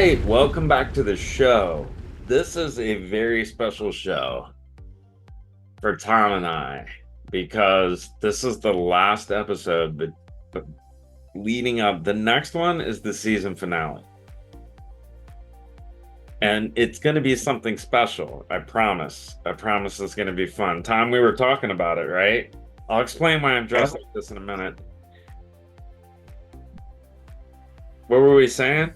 right, welcome back to the show. This is a very special show for Tom and I because this is the last episode, but leading up, the next one is the season finale. And it's going to be something special. I promise. I promise it's going to be fun. Tom, we were talking about it, right? I'll explain why I'm dressed like this in a minute. What were we saying?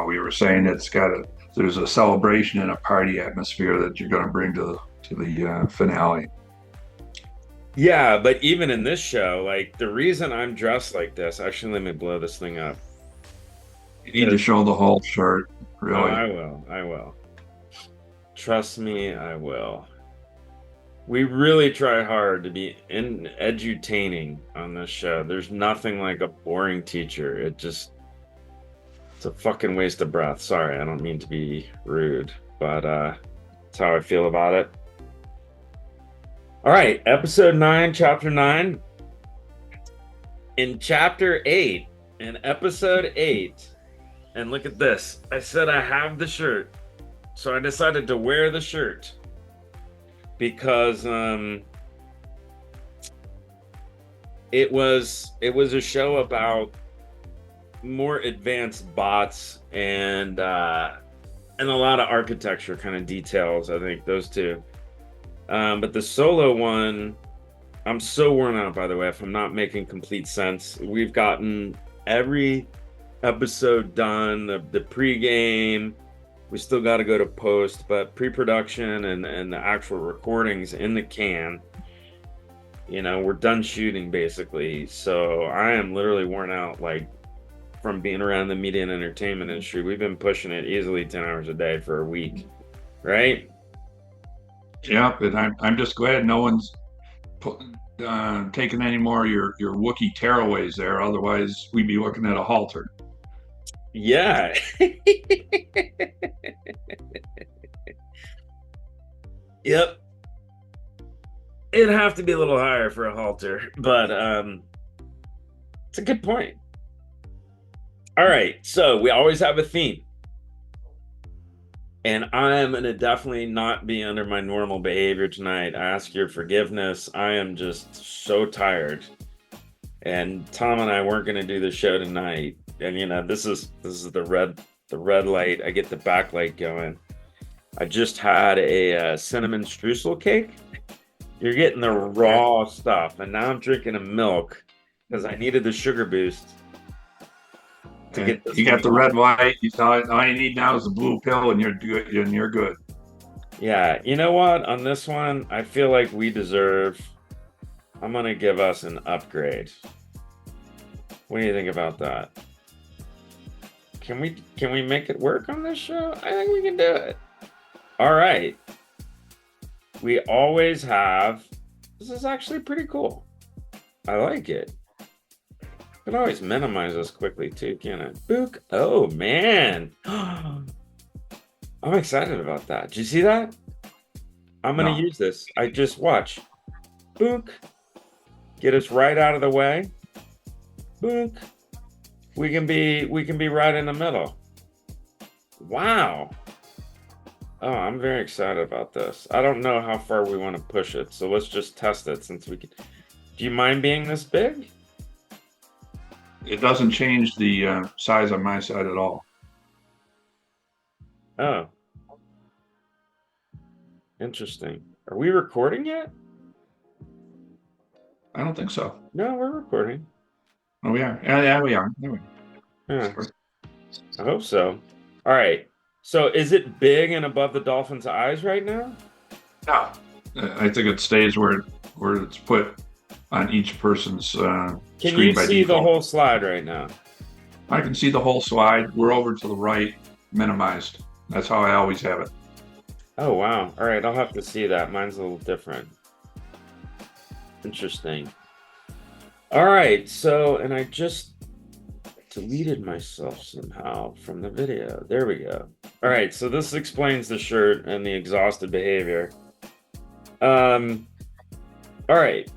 We were saying there's a celebration and a party atmosphere that you're going to bring to the finale. Yeah, but even in this show, like the reason I'm dressed like this, actually, let me blow this thing up. You need to show the whole shirt, Oh, really. I will. I will. Trust me, I will. We really try hard to be edutaining on this show. There's nothing like a boring teacher. It's a fucking waste of breath. Sorry, I don't mean to be rude, but that's how I feel about it. All right, episode 9, chapter 9. In chapter 8, in episode 8, and look at this. I said I have the shirt. So I decided to wear the shirt because it was a show about more advanced bots and a lot of architecture kind of details. I think those two. But the solo one, I'm so worn out, by the way, if I'm not making complete sense. We've gotten every episode done, the pregame. We still got to go to post, but pre-production and the actual recordings in the can. We're done shooting basically. So I am literally worn out, like from being around the media and entertainment industry. We've been pushing it easily 10 hours a day for a week, right? Yeah, and I'm just glad no one's taking any more of your Wookiee tearaways there. Otherwise, we'd be looking at a halter. Yeah. Yep. It'd have to be a little higher for a halter, but it's a good point. All right, so we always have a theme. And I am going to definitely not be under my normal behavior tonight. I ask your forgiveness. I am just so tired. And Tom and I weren't going to do the show tonight. And this is the red light. I get the backlight going. I just had a cinnamon streusel cake. You're getting the raw stuff, and now I'm drinking a milk because I needed the sugar boost to Okay. get this You got one the off. red light. All you need now is the blue pill, and you're good. And you're good. Yeah, you know what? On this one, I feel like we deserve. I'm gonna give us an upgrade. What do you think about that? Can we make it work on this show? I think we can do it. All right. We always have. This is actually pretty cool. I like it. I can always minimize this quickly too, can I? Book. Oh man. I'm excited about that. Did you see that? I'm gonna No. use this. I just watch. Book. Get us right out of the way. Book. We can be right in the middle. Wow. Oh, I'm very excited about this. I don't know how far we want to push it, so let's just test it since we can. Do you mind being this big? It doesn't change the size on my side at all. Oh, interesting. Are we recording yet? I don't think so. No, we're recording. Oh, we are. Yeah, we are. Yeah, I hope so. All right. So is it big and above the dolphin's eyes right now? No. I think it stays where it's put on each person's Can you screen by see the default. whole slide right now? I can see the whole slide. We're over to the right, minimized. That's how I always have it. Oh, wow. All right, I'll have to see that. Mine's a little different. Interesting. All right, so, and I just deleted myself somehow from the video. There we go. All right, so this explains the shirt and the exhausted behavior. Um, all right.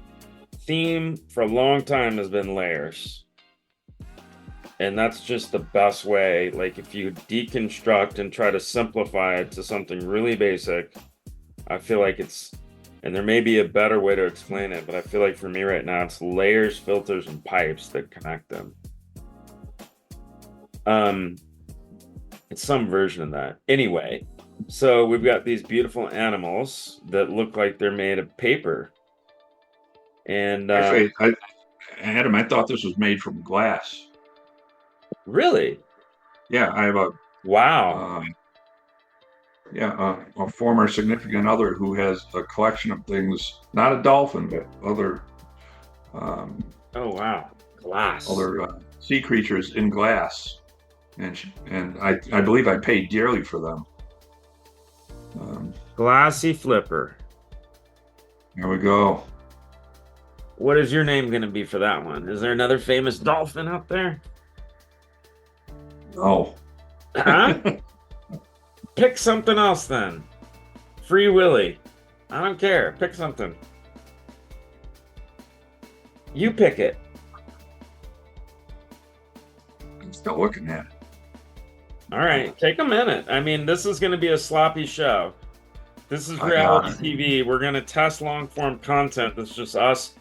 Theme for a long time has been layers. And that's just the best way. Like if you deconstruct and try to simplify it to something really basic, I feel like and there may be a better way to explain it, but I feel like for me right now, it's layers, filters, and pipes that connect them. Um, it's some version of that. Anyway, so we've got these beautiful animals that look like they're made of paper. And Actually, Adam, I thought this was made from glass. really, Yeah, I have wow. uh, a former significant other who has a collection of things, not a dolphin, but um, Oh, wow. Glass. other sea creatures in glass, and I believe I paid dearly for them. Um, Glassy flipper. there we go. What is your name going to be for that one? Is there another famous dolphin out there? Oh, Huh? Pick something else then. Free Willy. I don't care. Pick something. You pick it. I'm still looking at it. All right. Take a minute. I mean, this is going to be a sloppy show. This is I got reality it. TV. We're going to test long form content that's just us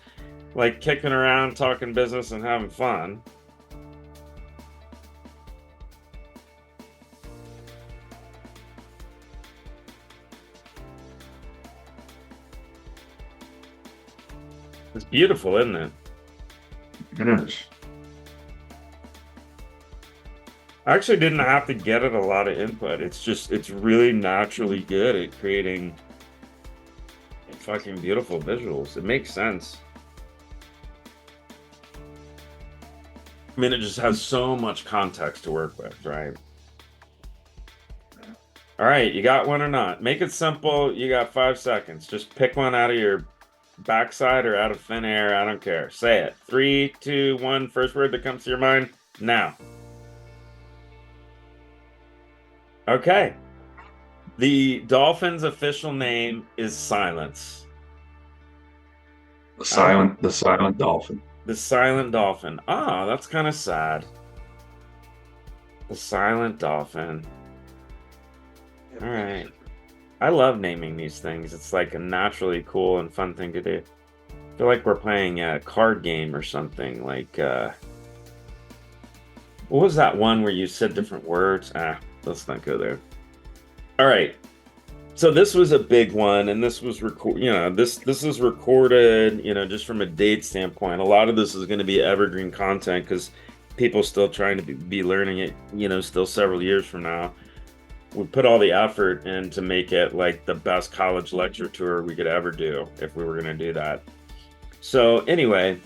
like kicking around, talking business, and having fun. It's beautiful, isn't it? It is. I actually didn't have to get it a lot of input. It's really naturally good at creating fucking beautiful visuals. It makes sense. I mean, it just has so much context to work with, right? All right, you got one or not? Make it simple. You got 5 seconds. Just pick one out of your backside or out of thin air. I don't care. Say it. Three, two, one. First word that comes to your mind now. Okay. The dolphin's official name is Silence. The silent dolphin. The silent dolphin. Ah, that's kind of sad. The silent dolphin. All right. I love naming these things. It's like a naturally cool and fun thing to do. I feel like we're playing a card game or something. Like, what was that one where you said different words? Let's not go there. All right. So this was a big one, and this was this is recorded, just from a date standpoint. A lot of this is going to be evergreen content because people still trying to be learning it, still several years from now. We put all the effort in to make it like the best college lecture tour we could ever do if we were going to do that. So anyway,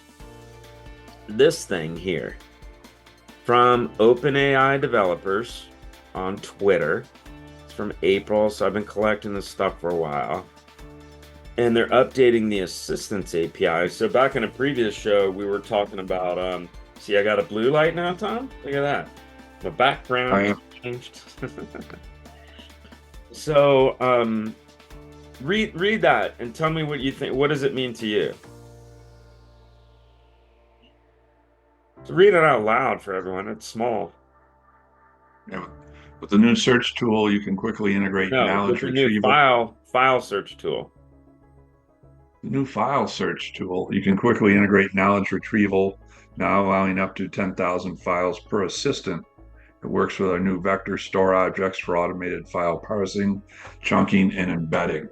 this thing here from OpenAI developers on Twitter. It's from April, so I've been collecting this stuff for a while. And they're updating the Assistants API. So back in a previous show, we were talking about, see, I got a blue light now, Tom? Look at that. The background changed. So, read that and tell me what you think. What does it mean to you? So read it out loud for everyone. It's small. Yeah. With the new search tool, you can quickly integrate No, with knowledge the new retrieval. file search tool. The new file search tool, you can quickly integrate knowledge retrieval, now allowing up to 10,000 files per assistant. It works with our new vector store objects for automated file parsing, chunking, and embedding.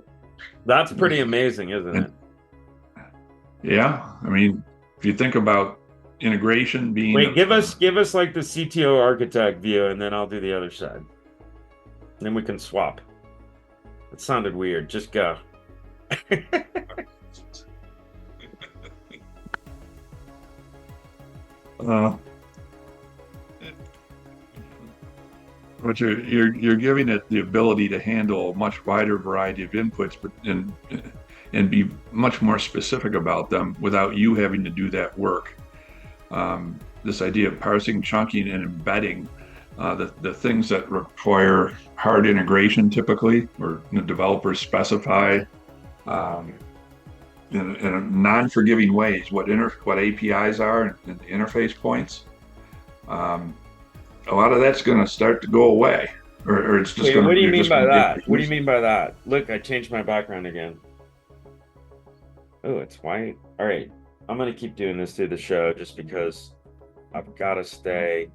That's pretty amazing, isn't And it? yeah, I mean, if you think about integration being Wait, give us like the CTO architect view, and then I'll do the other side. Then we can swap. It sounded weird. Just go. uh, but you're giving it the ability to handle a much wider variety of inputs, but and be much more specific about them without you having to do that work. This idea of parsing, chunking, and embedding, the things that require hard integration typically, or developers specify um, in non-forgiving ways what APIs are and the interface points. um, a lot of that's going to start to go away, or it's just Wait, going what to do you you're mean just by going to be able that? to What do you use mean by that? Look, I changed my background again. Oh, it's white. All right. I'm gonna keep doing this through the show just because I've got to stay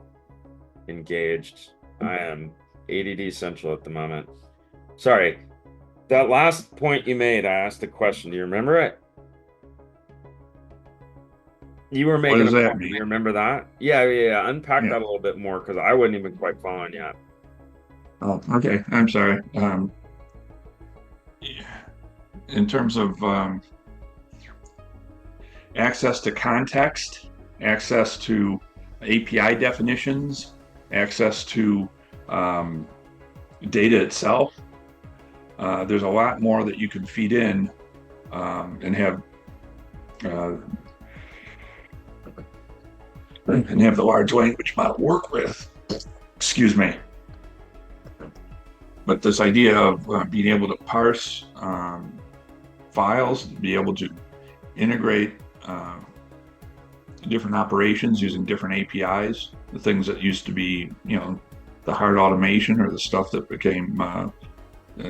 engaged. I am ADD central at the moment. Sorry. That last point you made, I asked a question. Do you remember it? You were What making does a that point. mean? Do you remember that? Yeah. Unpack Yeah. that a little bit more because I wasn't even quite following yet. Oh, okay. I'm sorry. In terms of access to context, access to API definitions, access to um, data itself. There's a lot more that you can feed in uh, and have the large language model work with. Excuse me. But this idea of being able to parse files, be able to integrate different operations using different APIs, the things that used to be, the hard automation or the stuff that became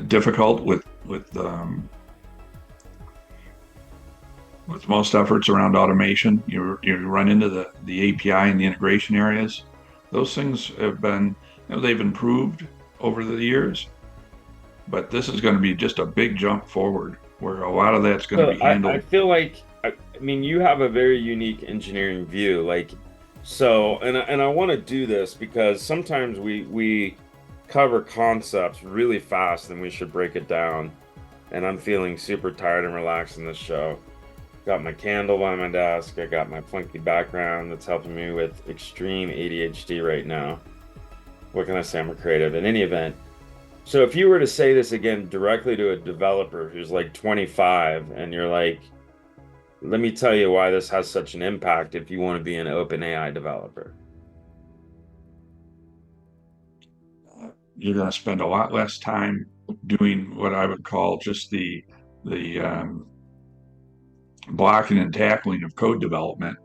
difficult with most efforts around automation. You run into the API and the integration areas. Those things have been, they've improved over the years, but this is going to be just a big jump forward where a lot of that's going to So be I handled. feel like I mean you have a very unique engineering view. Like so and I want to do this because sometimes we cover concepts really fast and we should break it down. And I'm feeling super tired and relaxed in this show. Got my candle by my desk. I got my funky background that's helping me with extreme ADHD right now. What can I say? I'm a creative. In any event, so if you were to say this again directly to a developer who's like 25 and you're like, let me tell you why this has such an impact if you want to be an open AI developer. You're going to spend a lot less time doing what I would call just the blocking and tackling of code development,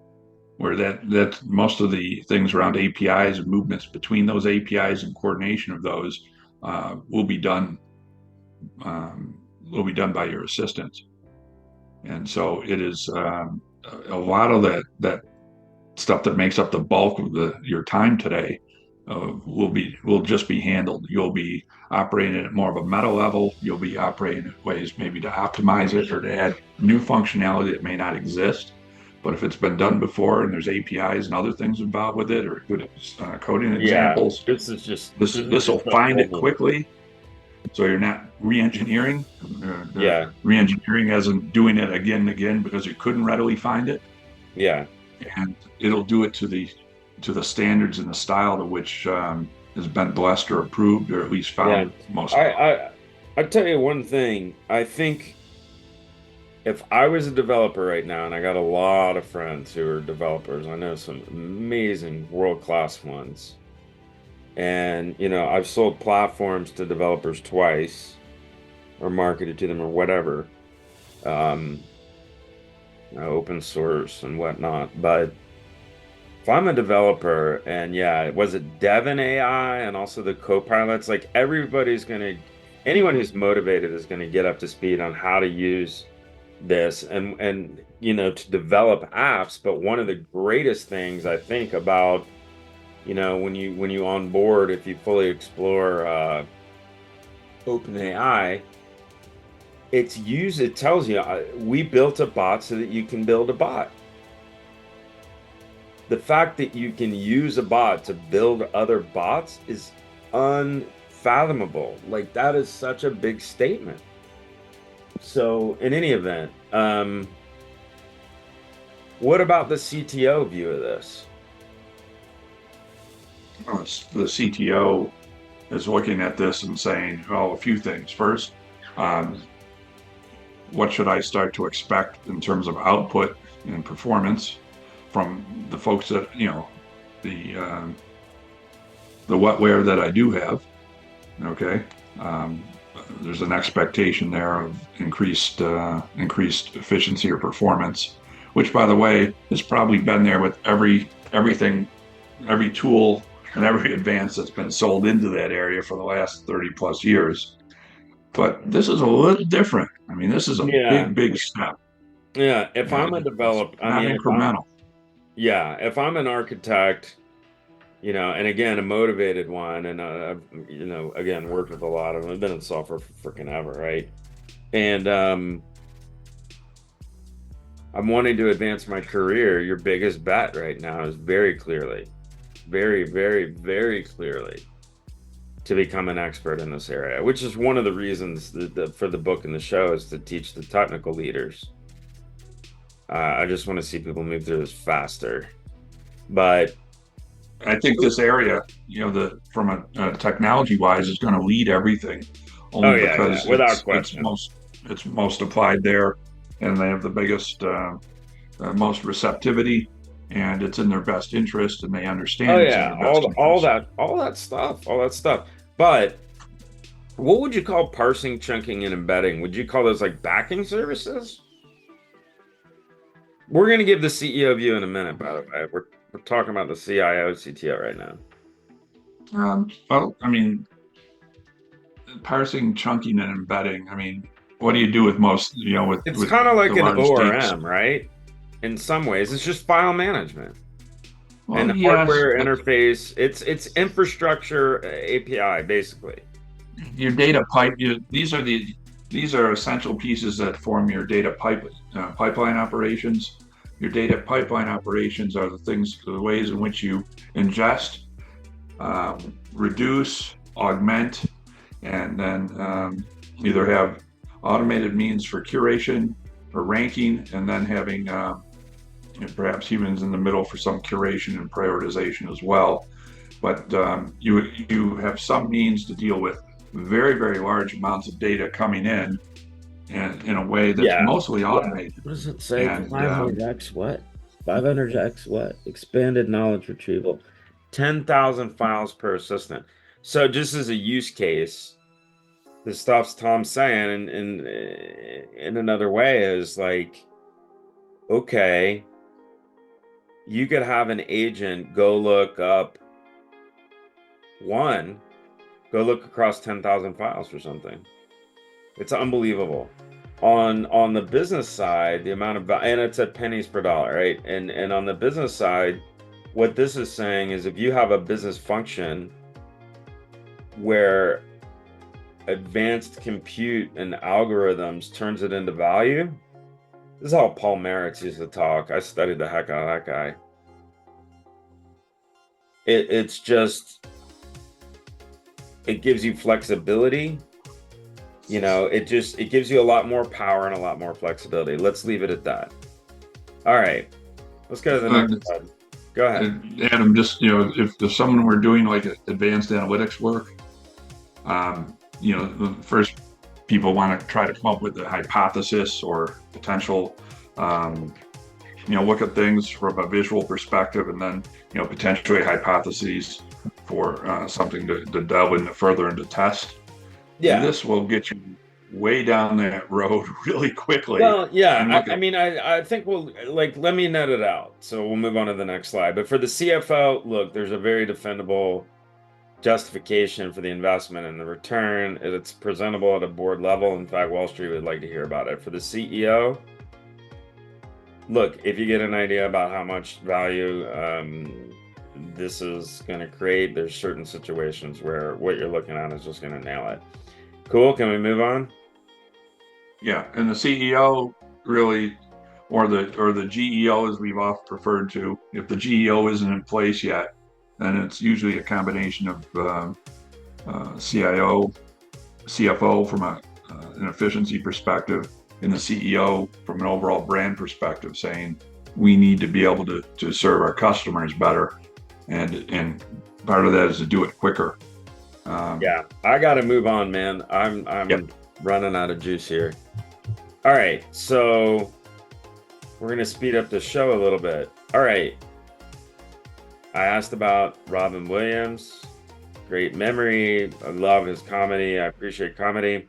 where that most of the things around APIs and movements between those APIs and coordination of those uh, will be done will be done by your assistants. And so it is a lot of that stuff that makes up the bulk of your time today will just be handled. You'll be operating at more of a meta level. You'll be operating at ways maybe to optimize it or to add new functionality that may not exist. But if it's been done before and there's APIs and other things involved with it, or good coding Yeah, examples, this is this will just a find it whole quickly. So you're not re-engineering, yeah, re-engineering as in doing it again and again because you couldn't readily find it, yeah, and it'll do it to the standards and the style to which has been blessed or approved or at least yeah. found most I common. I I tell you one thing. I think if I was a developer right now, and I got a lot of friends who are developers, I know some amazing world-class ones. And, I've sold platforms to developers twice or marketed to them or whatever, um, open source and whatnot. But if I'm a developer and yeah, was it Devon AI and also the co-pilots, like anyone who's motivated is going to get up to speed on how to use this and to develop apps. But one of the greatest things I think about, when you onboard, if you fully explore OpenAI, it tells you we built a bot so that you can build a bot. The fact that you can use a bot to build other bots is unfathomable. Like that is such a big statement. So in any event, what about the CTO view of this? The CTO is looking at this and saying, well, a few things. First, um, what should I start to expect in terms of output and performance from the folks that, the the wetware that I do have? Okay. Um, there's an expectation there of increased efficiency or performance, which, by the way, has probably been there with everything every tool and every advance that's been sold into that area for the last 30 plus years. But this is a little different. I mean, this is a Yeah. big, big step. Yeah. If And I'm a it's develop, I not mean, if I'm, incremental. yeah, if I'm an architect, and again, a motivated one, and again, worked with a lot of them. I've been in software for freaking ever, right? And I'm wanting to advance my career. Your biggest bet right now is very clearly, very, very, very clearly to become an expert in this area, which is one of the reasons for the book and the show is to teach the technical leaders. I just want to see people move through this faster. But I think this area, from a technology wise, is going to lead everything, oh only yeah, yeah, because without it's question. most applied there, and they have the biggest most receptivity, and it's in their best interest, and they Oh understand it's in yeah, their best interest. all that stuff, all that stuff. But what would you call parsing, chunking, and embedding? Would you call those like backing services? We're going to give the CEO view in a minute, by the way. We're talking about the CIO, CTO right now. Well, I mean, parsing, chunking, and embedding. I mean, what do you do with most, It's with kind of the like an large data? ORM, right? In some ways, it's just file management Well, and yes, hardware but interface. It's infrastructure API basically. your data pipe. These are essential pieces that form your data pipeline operations. Your data pipeline operations are the ways in which you ingest, reduce, augment, and then either have automated means for curation or ranking, and then having and perhaps humans in the middle for some curation and prioritization as well. But you have some means to deal with very, very large amounts of data coming in, and in a way that's Yeah. mostly automated. What does it say? And 500x what? 500x what? Expanded knowledge retrieval. 10,000 files per assistant. So just as a use case, the stuff Tom's saying in another way is like, okay, you could have an agent go look up one, go look across 10,000 files for something. It's unbelievable. On the business side, the amount of and it's at pennies per dollar, right? And on the business side, what this is saying is if you have a business function where advanced compute and algorithms turns it into value, this is how Paul Maritz used to talk. I studied the heck out of that guy. It's just it gives you flexibility. It gives you a lot more power and a lot more flexibility. Let's leave it at that. All right, let's go to the uh, next slide. Go ahead. Adam, just if someone were doing like advanced analytics work, the first people want to try to come up with a hypothesis or potential, um, look at things from a visual perspective, and then potentially hypotheses for something to delve into further into test. Yeah. This will get you way down that road really quickly Well, yeah. and look I at. mean, I think we'll like let me net it out. So we'll move on to the next slide. But for the CFO, look, there's a very defendable justification for the investment and the return. It's presentable at a board level. In fact, Wall Street would like to hear about it. For the CEO, look, if you get an idea about how much value this is going to create, there's certain situations where what you're looking at is just going to nail it. Cool. Can we move on? Yeah, and the CEO really, or the GEO as we've often referred to. If the GEO isn't in place yet, then it's usually a combination of CIO, CFO from an efficiency perspective, and the CEO from an overall brand perspective, saying we need to be able to serve our customers better, and part of that is to do it quicker. Um, Yeah, I got to move on, man. I'm yep. I'm running out of juice here. All right, so we're gonna speed up the show a little bit. All right, I asked about Robin Williams. Great memory. I love his comedy. I appreciate comedy.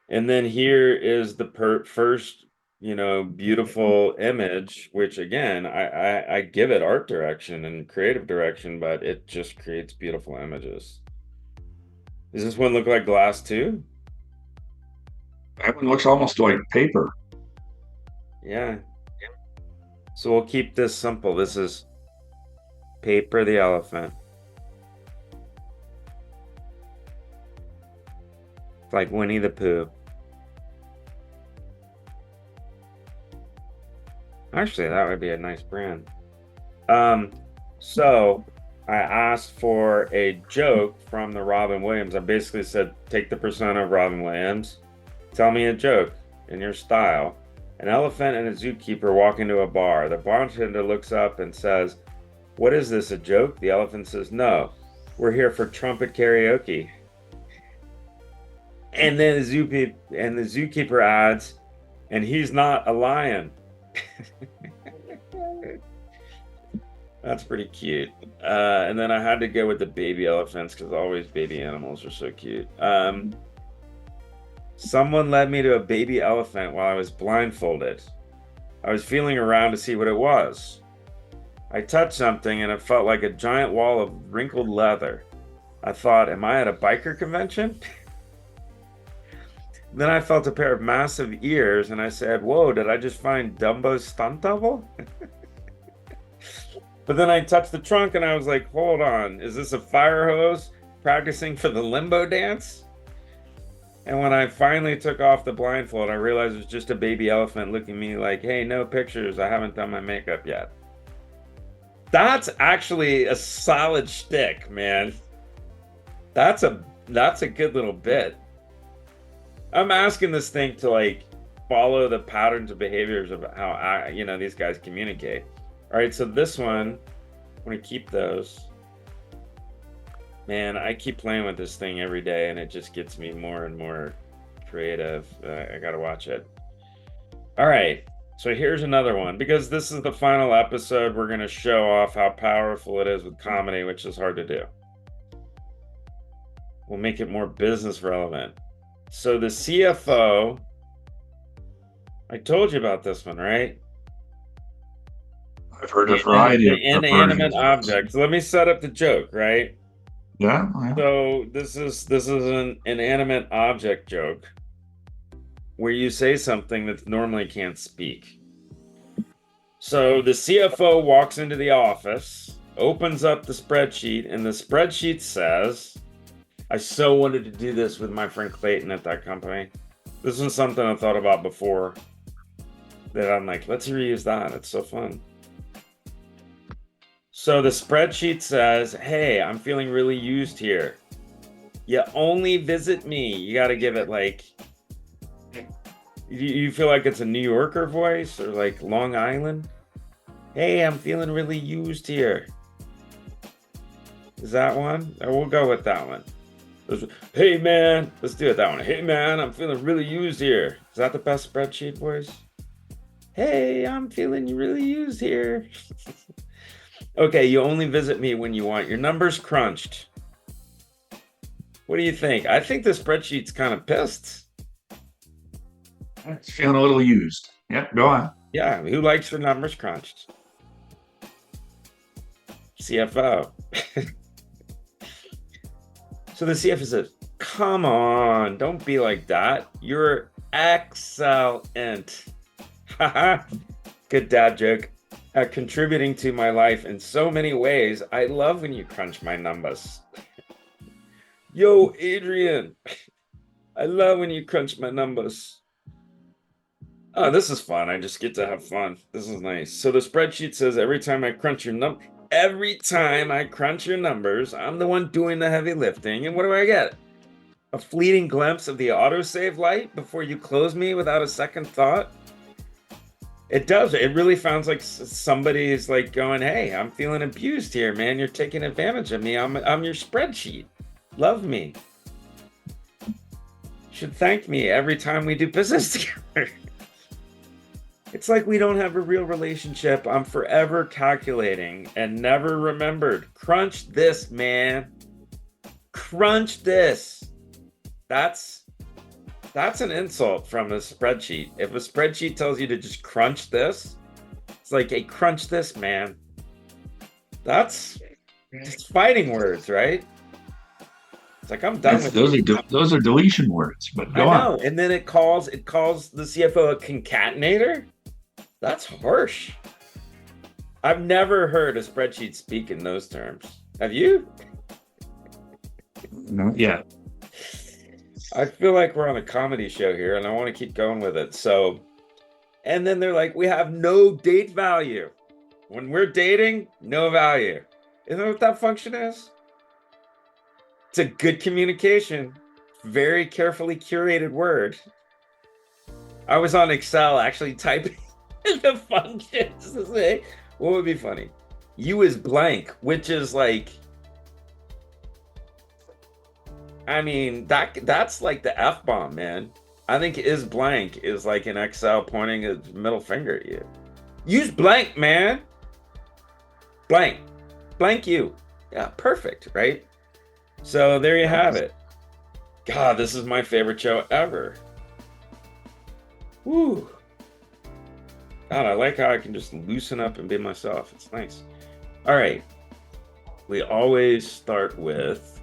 And then here is the first. beautiful image, which again, I give it art direction and creative direction, but it just creates beautiful images. Does this one look like glass too? That one looks almost like paper. Yeah. So we'll keep this simple. This is Paper the elephant. It's like Winnie the Pooh. Actually, that would be a nice brand. Um, so I asked for a joke from the Robin Williams. I basically said, take the persona of Robin Williams, tell me a joke in your style. An elephant and a zookeeper walk into a bar. The bartender looks up and says, "What is this, a joke?" The elephant says, "No, we're here for trumpet karaoke." And then the zookeeper adds, "And he's not a lion." That's pretty cute. And then I had to go with the baby elephants because always baby animals are so cute. Someone led me to a baby elephant while I was blindfolded. I was feeling around to see what it was. I touched something and it felt like a giant wall of wrinkled leather. I thought, am I at a biker convention? Then I felt a pair of massive ears and I said, whoa, did I just find Dumbo's stunt double? But then I touched the trunk and I was like, hold on, is this a fire hose practicing for the limbo dance? And when I finally took off the blindfold, I realized it was just a baby elephant looking at me like, hey, no pictures. I haven't done my makeup yet. That's actually a solid shtick, man. That's a good little bit. I'm asking this thing to like follow the patterns of behaviors of how these guys communicate. All right, so this one, I'm gonna keep those. Man, I keep playing with this thing every day and it just gets me more and more creative. I gotta watch it. All right, so here's another one. Because this is the final episode, we're gonna show off how powerful it is with comedy, which is hard to do. We'll make it more business relevant. So the CFO, I told you about this one, right? I've heard a variety The of inanimate versions of this. object. So let me set up the joke, right? Yeah, yeah. So this is an inanimate object joke where you say something that normally can't speak. So the CFO walks into the office, opens up the spreadsheet, and the spreadsheet says, I so wanted to do this with my friend Clayton at that company. This was something I thought about before that I'm like, let's reuse that. It's so fun. So the spreadsheet says, hey, I'm feeling really used here. You only visit me. You got to give it like, you feel like it's a New Yorker voice or like Long Island? Hey, I'm feeling really used here. Is that one? We'll go with that one. Hey man, let's do it that one. Hey man, I'm feeling really used here. Is that the best spreadsheet voice? Hey, I'm feeling really used here. Okay, you only visit me when you want your numbers crunched. What do you think? I think the spreadsheet's kind of pissed. It's feeling a little used. Yep, go on. Yeah, who likes their numbers crunched? CFO. So the CFO says, come on, don't be like that. You're excellent. Good dad joke. Contributing to my life in so many ways. I love when you crunch my numbers. Yo, Adrian. I love when you crunch my numbers. Oh, this is fun. I just get to have fun. This is nice. So the spreadsheet says every time I crunch your numbers, I'm the one doing the heavy lifting. And what do I get? A fleeting glimpse of the autosave light before you close me without a second thought? It does. It really sounds like somebody's like going, hey, I'm feeling abused here, man. You're taking advantage of me. I'm your spreadsheet. Love me. Should thank me every time we do business together. It's like we don't have a real relationship. I'm forever calculating and never remembered. Crunch this, man. Crunch this. That's That's an insult from a spreadsheet. If a spreadsheet tells you to just crunch this, it's like, hey, crunch this, man. That's just fighting words, right? It's like, I'm done That's with you. those are deletion words. But I go on. know. And then it calls the CFO a concatenator. That's harsh. I've never heard a spreadsheet speak in those terms. Have you? No, yeah. I feel like we're on a comedy show here and I want to keep going with it. So, and then they're like, we have no date value. When we're dating, no value. Isn't that what that function is? It's a good communication, very carefully curated word. I was on Excel actually typing the functions to say, what would be funny? You is blank, which is like, I mean, that's like the F bomb, man. I think is blank is like an Excel pointing a middle finger at you. Use blank, man. Blank. Blank you. Yeah, perfect, right? So there you have it. God, this is my favorite show ever. Woo. God, I like how I can just loosen up and be myself. It's nice. All right. We always start with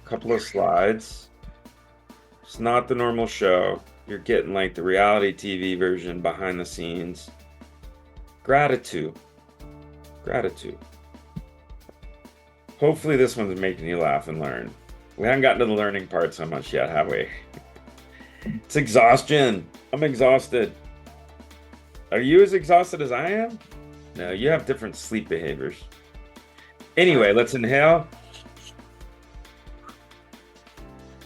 a couple of slides. It's not the normal show. You're getting like the reality TV version behind the scenes. Gratitude. Gratitude. Hopefully this one's making you laugh and learn. We haven't gotten to the learning part so much yet, have we? It's exhaustion. I'm exhausted. Are you as exhausted as I am? No, you have different sleep behaviors. Anyway, let's inhale.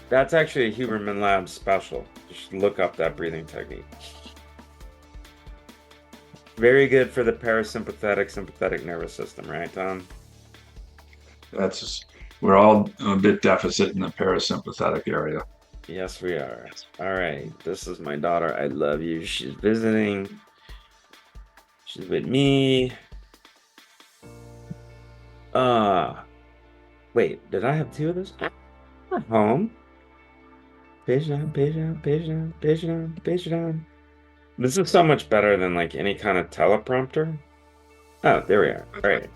That's actually a Huberman Labs special. Just look up that breathing technique. Very good for the parasympathetic, sympathetic nervous system, right, Tom? That's we're all a bit deficit in the parasympathetic area. Yes, we are. All right. This is my daughter. I love you. She's visiting. She's with me. Uh, wait, did I have two of those? Home. Page down, page down, page down, page down, page down. This is so much better than like any kind of teleprompter. Oh, there we are. All right.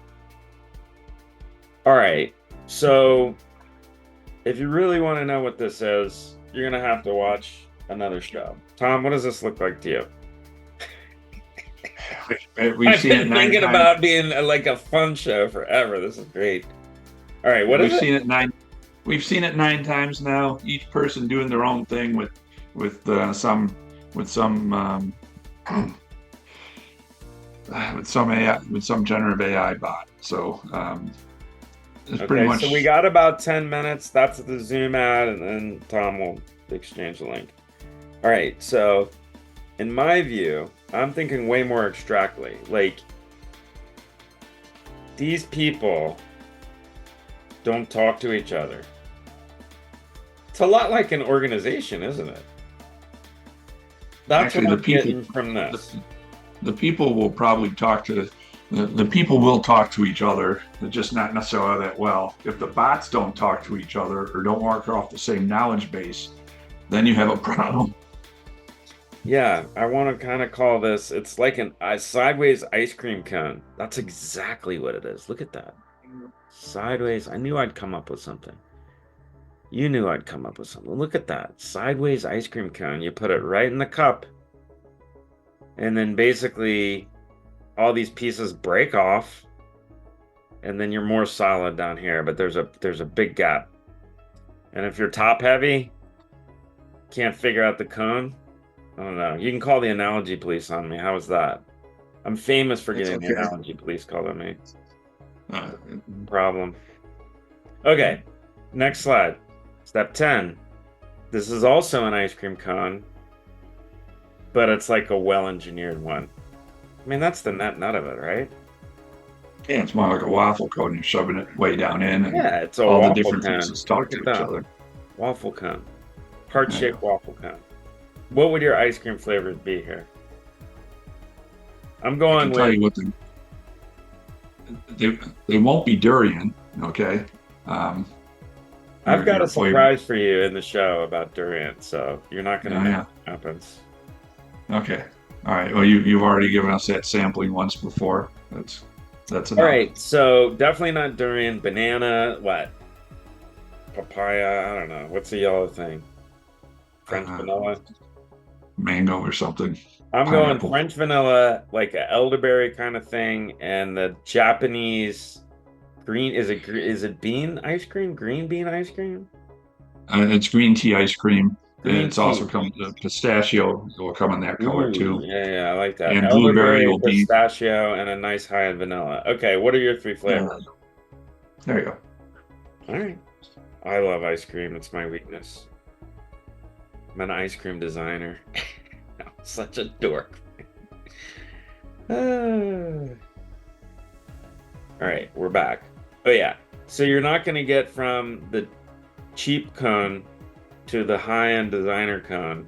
All right. So if you really want to know what this is, you're gonna have to watch another show. Tom, what does this look like to you? We've I've seen it been nine thinking times. about being like a fun show forever. This is great. All right, what is We've it? seen it nine. We've seen it 9 times now. Each person doing their own thing with some with some with some AI with some generative AI bot. So it's pretty Okay, so we much got about 10 minutes. That's the Zoom ad, and then Tom will exchange the link. All right, so in my view, I'm thinking way more abstractly. Like, these people don't talk to each other. It's a lot like an organization, isn't it? That's what actually I'm getting from this. the people will probably talk to the people will talk to each other, just not necessarily that well. If the bots don't talk to each other or don't work off the same knowledge base, then you have a problem. Yeah, I want to kind of call this, it's like a sideways ice cream cone. That's exactly what it is. Look at that. Sideways. I knew I'd come up with something. You knew I'd come up with something. Look at that. Sideways ice cream cone. You put it right in the cup, and then basically all these pieces break off, and then you're more solid down here, but there's a big gap. And if you're top heavy, can't figure out the cone, I don't know. You can call the analogy police on me. How was that? I'm famous for It's getting the okay. analogy police called on me. Uh, Problem. Okay, next slide. Step 10. This is also an ice cream cone, but it's like a well-engineered one. I mean, that's the nut of it, right? yeah, it's more like a waffle cone. You're shoving it way down in, and Yeah, it's a all the waffle different cone. pieces talk Look to at each that. other. Waffle cone. Yeah. Heart-shaped waffle cone. What would your ice cream flavors be here? I'm I going can tell with, you what they won't be durian, okay? Um, I've got a your flavor. surprise for you in the show about durian, so you're not going to Yeah, know yeah. what happens. Okay. All right. Well, you've already given us that sampling once before. That's All enough. right, so definitely not durian, banana, what? Papaya, I don't know. What's the yellow thing? French Uh, vanilla? Mango or something. I'm going Pineapple. French vanilla, like an elderberry kind of thing, and the Japanese green, is it bean ice cream? Green bean ice cream? It's green tea ice cream. And Green it's also tea. come pistachio will come in that color Ooh, too. yeah, yeah, I like that. And blueberry Elderberry, will be. pistachio, and a nice high end vanilla. Okay, what are your three Yeah. flavors? There you go. All right. I love ice cream. It's my weakness. I'm an ice cream designer. I'm such a dork. All right, we're back. Oh yeah. So you're not going to get from the cheap cone to the high-end designer cone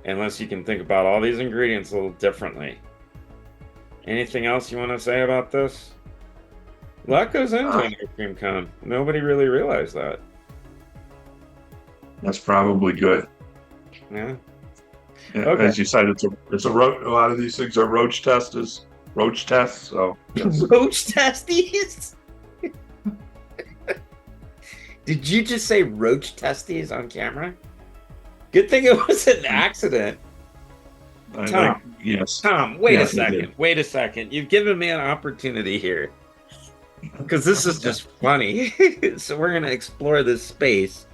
unless you can think about all these ingredients a little differently. Anything else you want to say about this? A lot goes into Uh, an ice cream cone. Nobody really realized that. that's probably good. Yeah. Yeah, Okay. as you said, it's a a lot of these things are roach tests. So yes. Roach testes? Did you just say roach testes on camera? Good thing it was an accident. Tom, Yes, Tom, wait a yes, I did. second. Wait a second. You've given me an opportunity here because this is just funny. So we're going to explore this space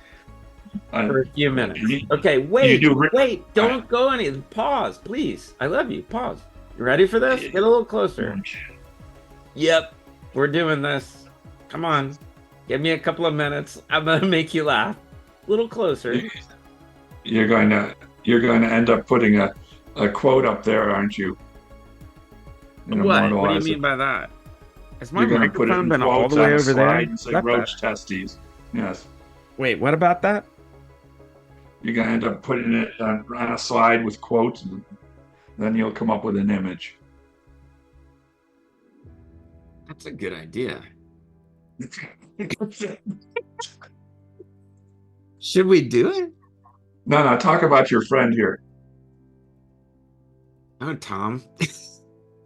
I, for a few minutes. Okay, you wait, do. wait. I, Don't go any. Pause, please. I love you. Pause. You ready for this? Get a little closer. Yep, we're doing this. Come on. Give me a couple of minutes. I'm going to make you laugh. A little closer. you're going to end up putting a quote up there, aren't you? And What? What do you immortalize it. mean by that? Has my You're going to put it microphone in been all the quotes way on a over slide there? and say What the? roach testes. Yes. Wait, what about that? You're going to end up putting it on a slide with quotes, and then you'll come up with an image. That's a good idea. Should we do it? No, no, talk about your friend here. Oh, Tom,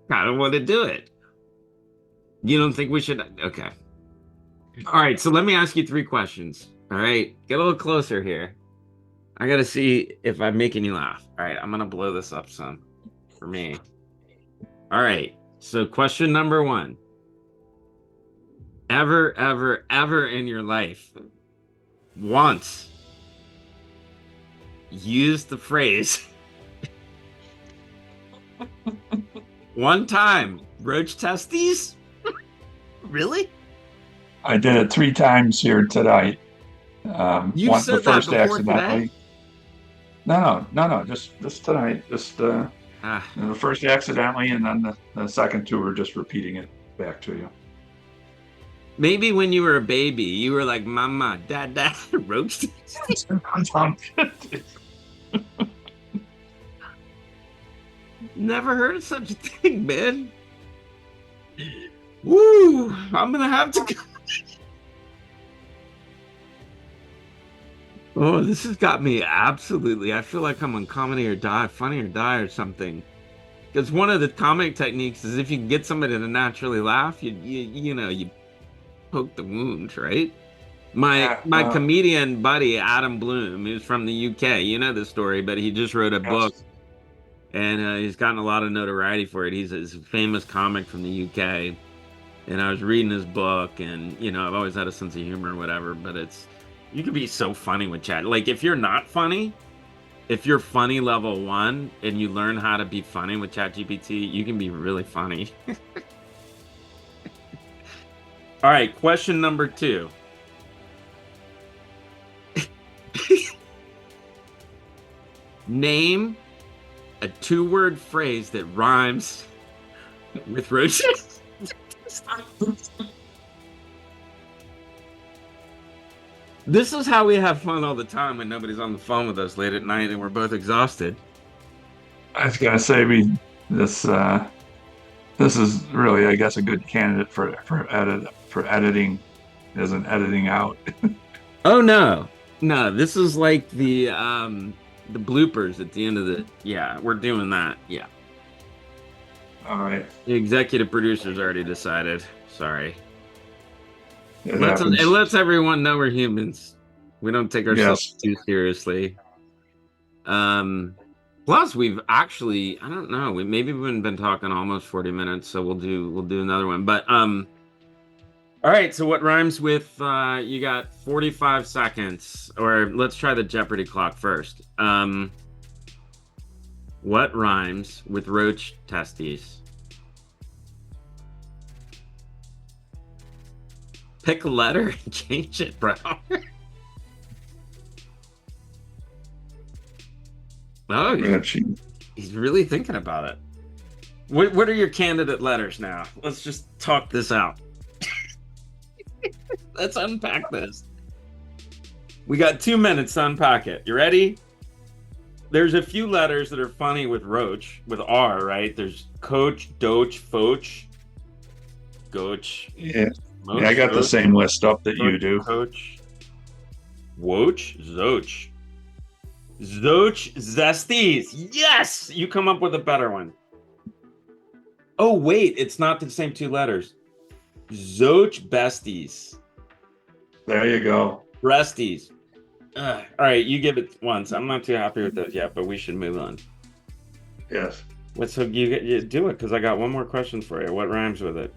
I don't want to do it. You don't think we should? Okay. All right. So let me ask you three questions. All right. Get a little closer here. I got to see if I'm making you laugh. All right. I'm going to blow this up some for me. All right. So, question number one. Ever, ever, ever in your life, once use the phrase one time, roach testes? Really? I did it 3 times here tonight. You've The said that first before today? accidentally. No. Just tonight. Just Ah, the first accidentally, and then the second two were just repeating it back to you. maybe when you were a baby, you were like, Mama, Dad, roach testes? Never heard of such a thing, man. Woo! I'm gonna have to go. Oh, this has got me absolutely. I feel like I'm on comedy or die, funny or die or something. Because one of the comic techniques is if you can get somebody to naturally laugh, you poke the wound, right? My Yeah. my comedian buddy Adam Bloom, who's from the UK, you know the story, but he just wrote a book Yes. and he's gotten a lot of notoriety for it. He's a famous comic from the UK, and I was reading his book, and I've always had a sense of humor or whatever, but you can be so funny with chat. Like if you're not funny, if you're funny level one and you learn how to be funny with ChatGPT, you can be really funny. All right, question number two. Name a two-word phrase that rhymes with roaches. This is how we have fun all the time when nobody's on the phone with us late at night and we're both exhausted. I was gonna say this this is really, I guess, a good candidate for editing as an editing out. Oh no. No, this is like the bloopers at the end of the yeah, we're doing that. Yeah. All right. The executive producer's already decided. Sorry. It It happens. lets everyone know we're humans. We don't take ourselves Yes. too seriously. Um Plus we've actually I don't know, we've been talking almost 40 minutes, so we'll do another one. But all right, so what rhymes with you got 45 seconds, or let's try the Jeopardy clock first. What rhymes with roach testes? Pick a letter and change it, bro. Oh, Yeah, she, he's really thinking about it. What are your candidate letters now? Let's just talk this out. Let's unpack this. We got 2 minutes to unpack it. You ready? There's a few letters that are funny with roach, with R, right? There's coach, doach, foch, goach, yeah, yeah, I moch, got the zoach, same list up that coach, you do. coach, woach, zoach. Zoach zesties. Yes! You come up with a better one. Oh, wait, it's not the same two letters. Zoach besties. There you go. Breasties. All right, you give it once. I'm not too happy with this yet, but we should move on. Yes. What's so you do it because I got one more question for you. What rhymes with it?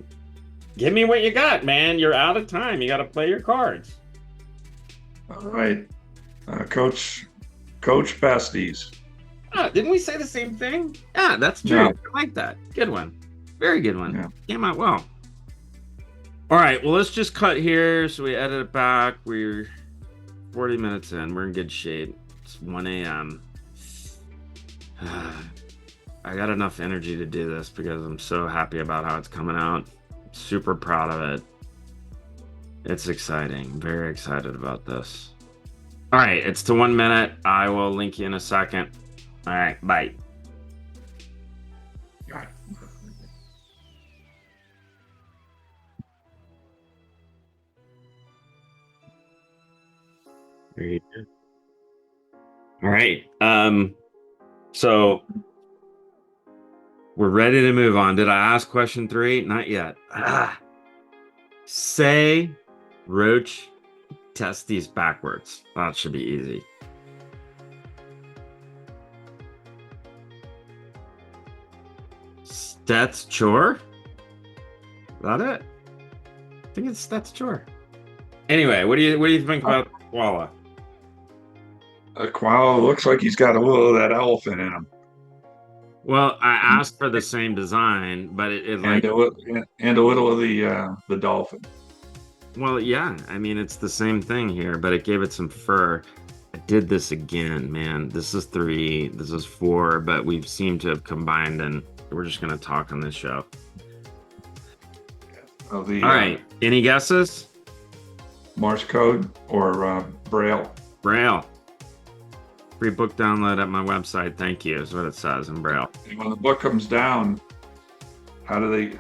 Give me what you got, man. You're out of time. You got to play your cards. All right. Coach Besties. Ah, didn't we say the same thing? Yeah, that's true. No. I like that. Good one. Very good one. Yeah. Came out well. All right, well, let's just cut here so we edit it back. We're 40 minutes in. We're in good shape. It's 1 a.m. I got enough energy to do this because I'm so happy about how it's coming out. Super proud of it. It's exciting. Very excited about this. All right, it's to 1 minute. I will link you in a second. All right, bye. Very good. All right. So we're ready to move on. Did I ask question three? Not yet. Say roach testes backwards. That should be easy. Stats chore? Is that it? I think it's stats chore. Anyway, what do you think about koala? Koala looks like he's got a little of that elephant in him, Well, I asked for the same design, but it and like, a little of the dolphin. well, yeah. I mean, it's the same thing here, but it gave it some fur. I did this again, man. This is three, this is four, but we've seemed to have combined, and we're just gonna talk on this show. Of the All right. Any guesses? Morse code or Braille. Braille. Free book download at my website. Thank you, is what it says in Braille. And when the book comes down, how do they?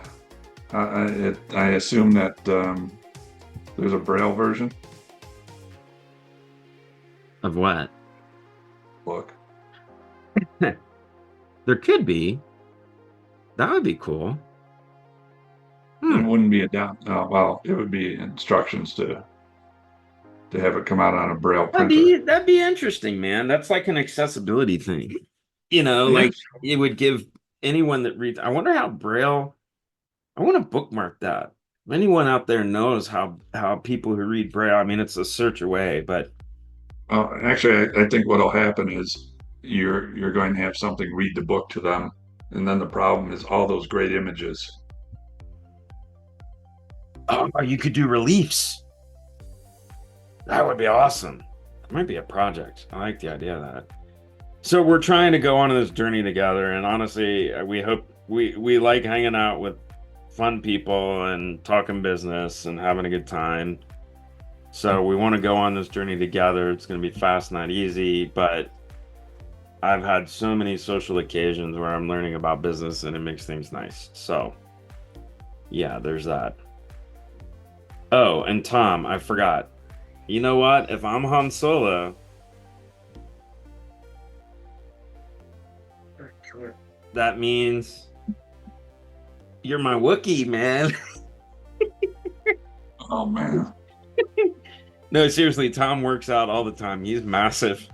I assume that there's a Braille version Of what? book. There could be. That would be cool. It wouldn't be a down. Well, it would be instructions to have it come out on a Braille printer. That'd be interesting, man. That's like an accessibility thing. You know, Yeah. like it would give anyone that reads. I wonder how Braille. I want to bookmark that. If anyone out there knows how people who read Braille. I mean, it's a search away, but Actually, I think what'll happen is you're going to have something read the book to them, and then the problem is all those great images. oh, you could do reliefs. That would be awesome. It might be a project. I like the idea of that. So we're trying to go on this journey together, and honestly, we hope we like hanging out with fun people and talking business and having a good time. So we want to go on this journey together. It's going to be fast, not easy, but I've had so many social occasions where I'm learning about business and it makes things nice. So yeah, there's that. Oh, and Tom, I forgot. You know what? If I'm Han Solo, that means you're my Wookiee, man. Oh man. No, seriously, Tom works out all the time. He's massive.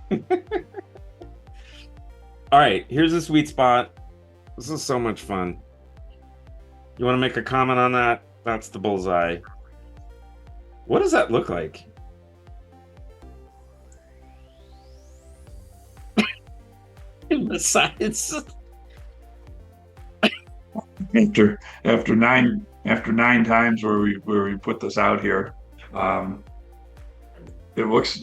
All right, here's a sweet spot. This is so much fun. You want to make a comment on that? That's the bullseye. What does that look like? Besides, After nine times where we put this out here, um, it looks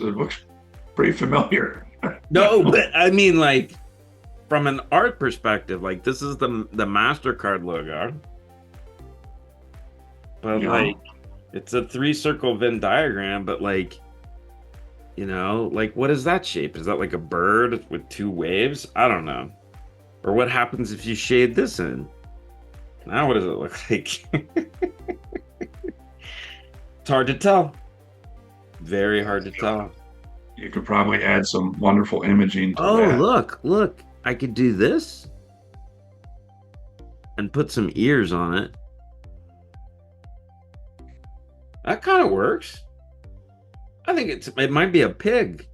pretty familiar. no, but I mean, like, from an art perspective, like, this is the MasterCard logo, but You like, know, it's a three-circle Venn diagram, but like, like, what is that shape? Is that like a bird with two waves? I don't know. Or what happens if you shade this in? Now, what does it look like? It's hard to tell. Very hard to tell. you could probably add some wonderful imaging to Oh, that. look. I could do this and put some ears on it. That kind of works. I think it might be a pig.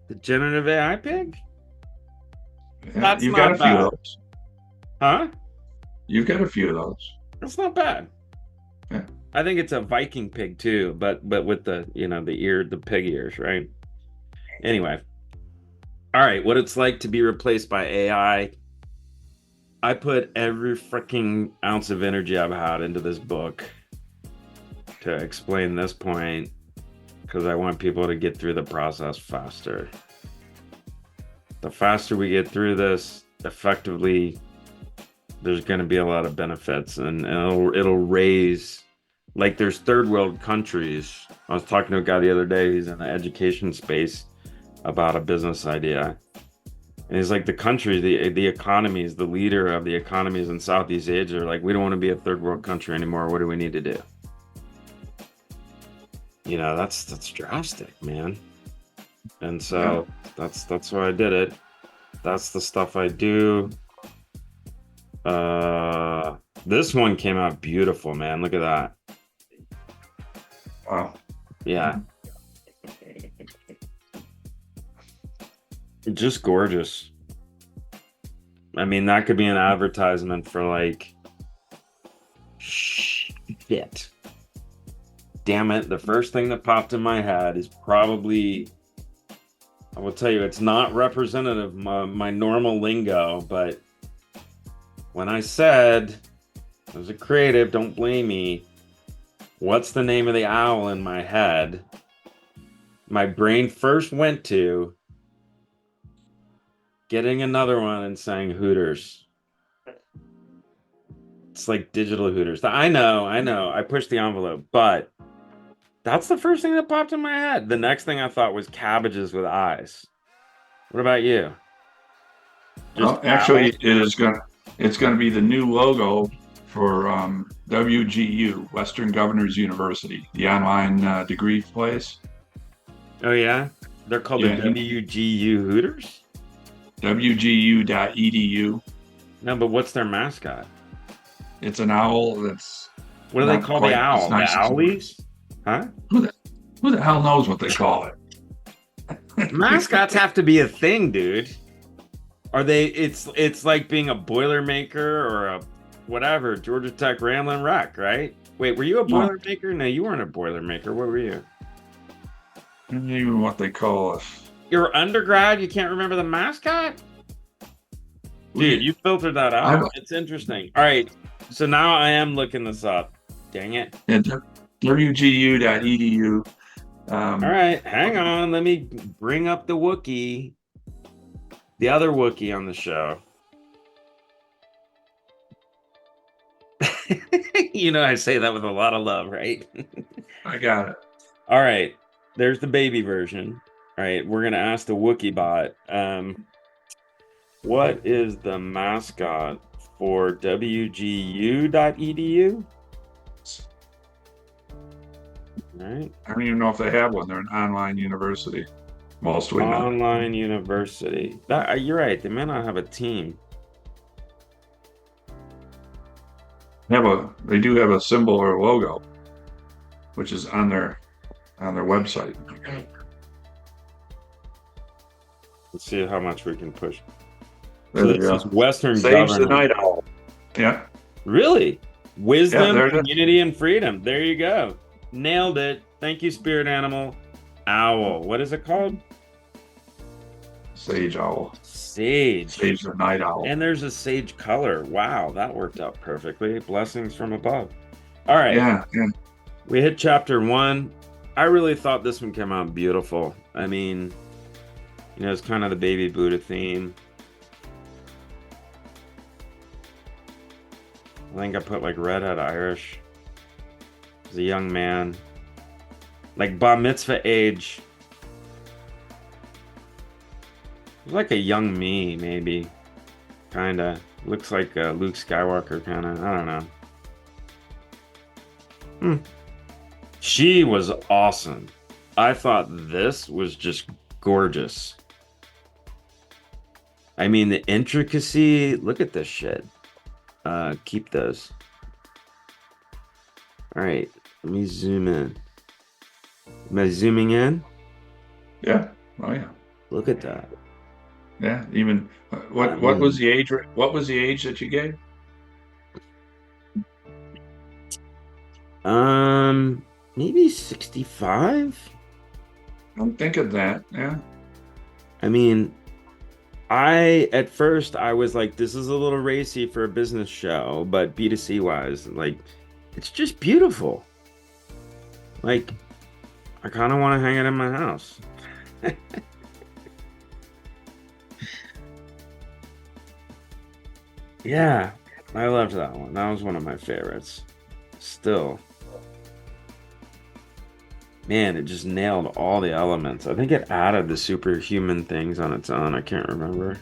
The generative AI pig? Yeah, That's you've got a not few of bad. those. Huh? You've got a few of those. That's not bad. Yeah. I think it's a Viking pig too, but with the pig ears, right? Anyway, all right, what it's like to be replaced by AI. I put every freaking ounce of energy I've had into this book to explain this point because I want people to get through the process faster. The faster we get through this, effectively, there's going to be a lot of benefits, and it'll raise, like, there's third world countries. I was talking to a guy the other day who's in the education space about a business idea. And he's like, the country, the economies, the leader of the economies in Southeast Asia are like, we don't want to be a third world country anymore. What do we need to do? That's drastic, man. And Yeah. so that's why I did it. That's the stuff I do. Uh, this one came out beautiful, man. Look at that. Wow. Yeah, just gorgeous. I mean, that could be an advertisement for like shit. Damn it. The first thing that popped in my head is probably, I will tell you, it's not representative of my normal lingo, but when I said, as a creative, don't blame me, what's the name of the owl in my head? My brain first went to getting another one and saying Hooters. It's like digital Hooters. I know. I pushed the envelope, but that's the first thing that popped in my head. The next thing I thought was cabbages with eyes. What about you? Just Well, actually, owl? it's gonna be the new logo for WGU, Western Governors University, the online degree place. Oh yeah, they're called the Yeah, WGU Hooters. WGU.edu. No, but what's their mascot? It's an owl that's What do they not call the quite as owl? The nice as owlies? Huh? who the, who the hell knows what they call it. Mascots have to be a thing, dude. Are they? It's like being a Boilermaker or a whatever Georgia Tech Ramblin' Wreck, right? Wait, were you a No, Boilermaker? No, you weren't a Boilermaker. What were you? even what they call us. You're undergrad. You can't remember the mascot, dude. We, You filtered that I, out. It's interesting. All right, so now I am looking this up. Dang it. at WGU.edu. All right, hang on. Let me bring up the Wookiee, the other Wookiee on the show. I say that with a lot of love, right? I got it. All right, there's the baby version. All right, we're gonna ask the Wookiee bot. What is the mascot for WGU.edu? All right. I don't even know if they have one. They're an online university. Mostly not. Online university. You're right. They may not have a team. They do have a symbol or a logo, which is on their website. Let's see how much we can push. There So they this is go. Western Sage the governance. night owl. Yeah. Really? Yeah, Wisdom, there it is. community, and freedom. There you go. Nailed it. Thank you, spirit animal. Owl. What is it called? Sage owl. Sage. Sage the night owl. And there's a sage color. Wow, that worked out perfectly. Blessings from above. All right. Yeah, yeah. We hit chapter one. I really thought this one came out beautiful. I mean, it's kind of the baby Buddha theme. I think I put like redhead Irish. As a young man. Like bar mitzvah age. Like a young me, maybe. Kinda. Looks like Luke Skywalker, kinda. I don't know. She was awesome. I thought this was just gorgeous. I mean, the intricacy. Look at this shit. Keep those. All right, let me zoom in. Am I zooming in? Yeah. Oh yeah. Look at that. Yeah. Even I what was mean, the age? What was the age that you gave? maybe 65? I'm thinking that. Yeah. I mean, at first I was like, this is a little racy for a business show, but B2C wise, like, it's just beautiful. Like, I kind of want to hang it in my house. Yeah, I loved that one. That was one of my favorites. Still, man, it just nailed all the elements. I think it added the superhuman things on its own. I can't remember.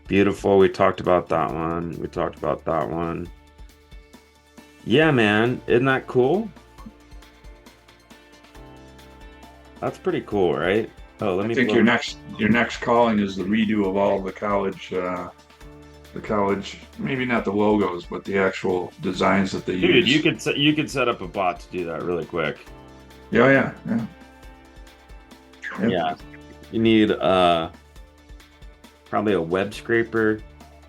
Beautiful. We talked about that one. We talked about that one. Yeah, man. Isn't that cool? That's pretty cool, right? Oh, let I me think blow. your next calling is the redo of all the college, maybe not the logos, but the actual designs that they Dude, use. you could set up a bot to do that really quick. Yeah, yeah, yeah. Yep. Yeah. You need probably a web scraper.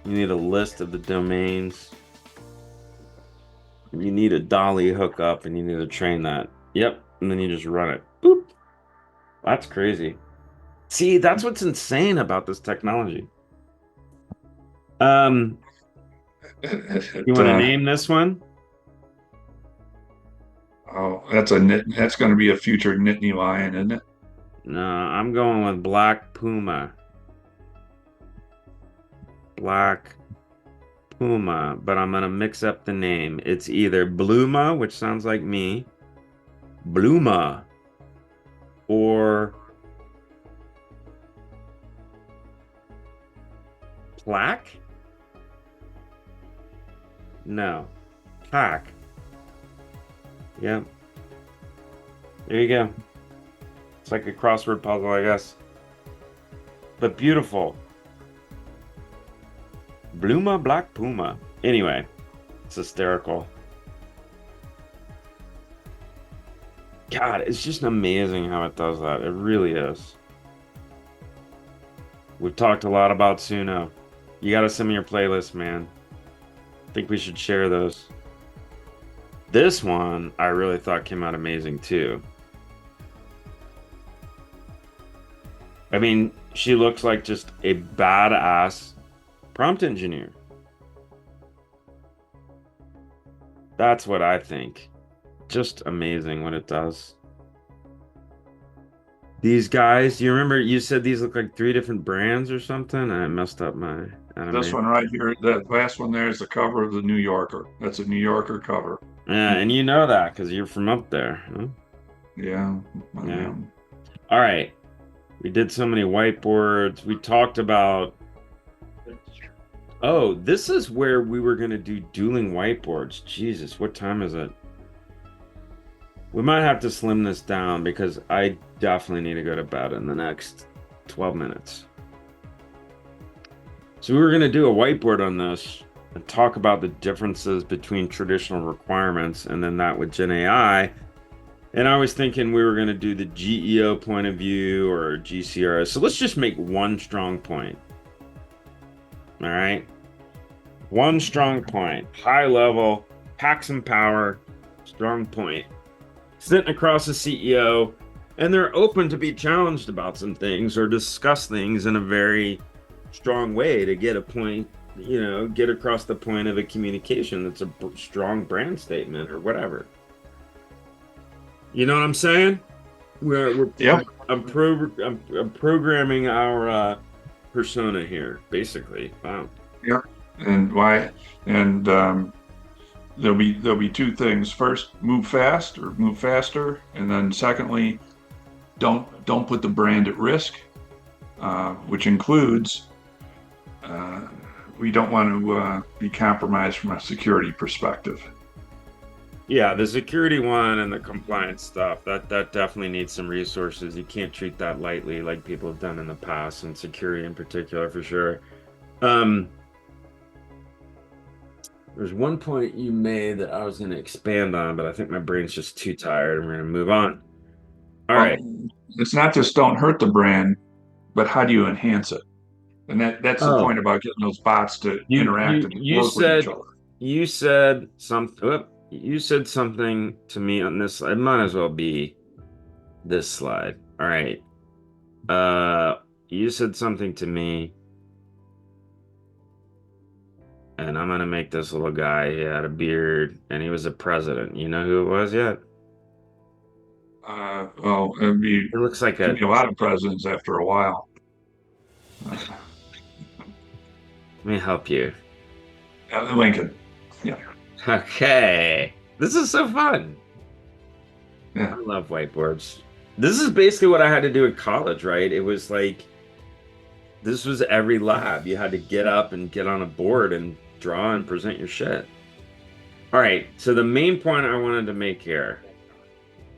You need a list of the domains. You need a Dolly hookup and you need to train that. Yep. And then you just run it. Boop. That's crazy. See, that's what's insane about this technology. Um, you It, want to name this one? oh, that's going to be a future Nittany Lion, isn't it? No, I'm going with Black Puma. Black Puma, but I'm gonna mix up the name. It's either Bluma, which sounds like me, Bluma, or Plaque? No. Pack. Yep. There you go. It's like a crossword puzzle, I guess. But beautiful. Bluma, Black Puma. Anyway, it's hysterical. God, it's just amazing how it does that. It really is. We've talked a lot about Suno. You gotta send me your playlist, man. I think we should share those. This one, I really thought came out amazing too. I mean, she looks like just a badass prompt engineer. That's what I think. Just amazing what it does. These guys, you remember you said these look like three different brands or something? I messed up my This anime. one right here, that last one there is the cover of the New Yorker. That's a New Yorker cover. Yeah, and you know that because you're from up there. Huh? Yeah, I Yeah. am. All right. We did so many whiteboards. We talked about. Oh, this is where we were going to do dueling whiteboards. Jesus, what time is it? We might have to slim this down because I definitely need to go to bed in the next 12 minutes. So we were going to do a whiteboard on this and talk about the differences between traditional requirements and then that with Gen AI. And I was thinking we were going to do the GEO point of view or GCRS. So let's just make one strong point. All right. One strong point, high level, pack some power, strong point. Sitting across the CEO, and they're open to be challenged about some things or discuss things in a very strong way to get a point, get across the point of a communication that's a strong brand statement or whatever. You know what I'm saying? We're Yep. I'm programming our persona here, basically. Wow. Yep. And why? And there'll be two things. First, move fast or move faster, and then secondly, don't put the brand at risk, which includes uh, we don't want to be compromised from a security perspective. Yeah, the security one and the compliance stuff, that definitely needs some resources. You can't treat that lightly like people have done in the past, and security in particular for sure. Um, there's one point you made that I was going to expand on, but I think my brain's just too tired and we're going to move on. All Well, right. it's not just don't hurt the brand, but how do you enhance it? And that's the point Oh, about getting those bots to you interact you and you work with each said other. you said something to me on this. It might as well be this slide. All right. Uh, you said something to me, and I'm gonna make this little guy. He had a beard, and he was a president. You know who it was yet? Well, It looks like could a. be a lot of presidents after a while. Uh, Let me help you. Lincoln. Yeah, Okay, this is so fun. I yeah. love whiteboards. This is basically what I had to do at college, right? It was like this was every lab. You had to get up and get on a board and draw and present your shit. All right, so the main point I wanted to make here,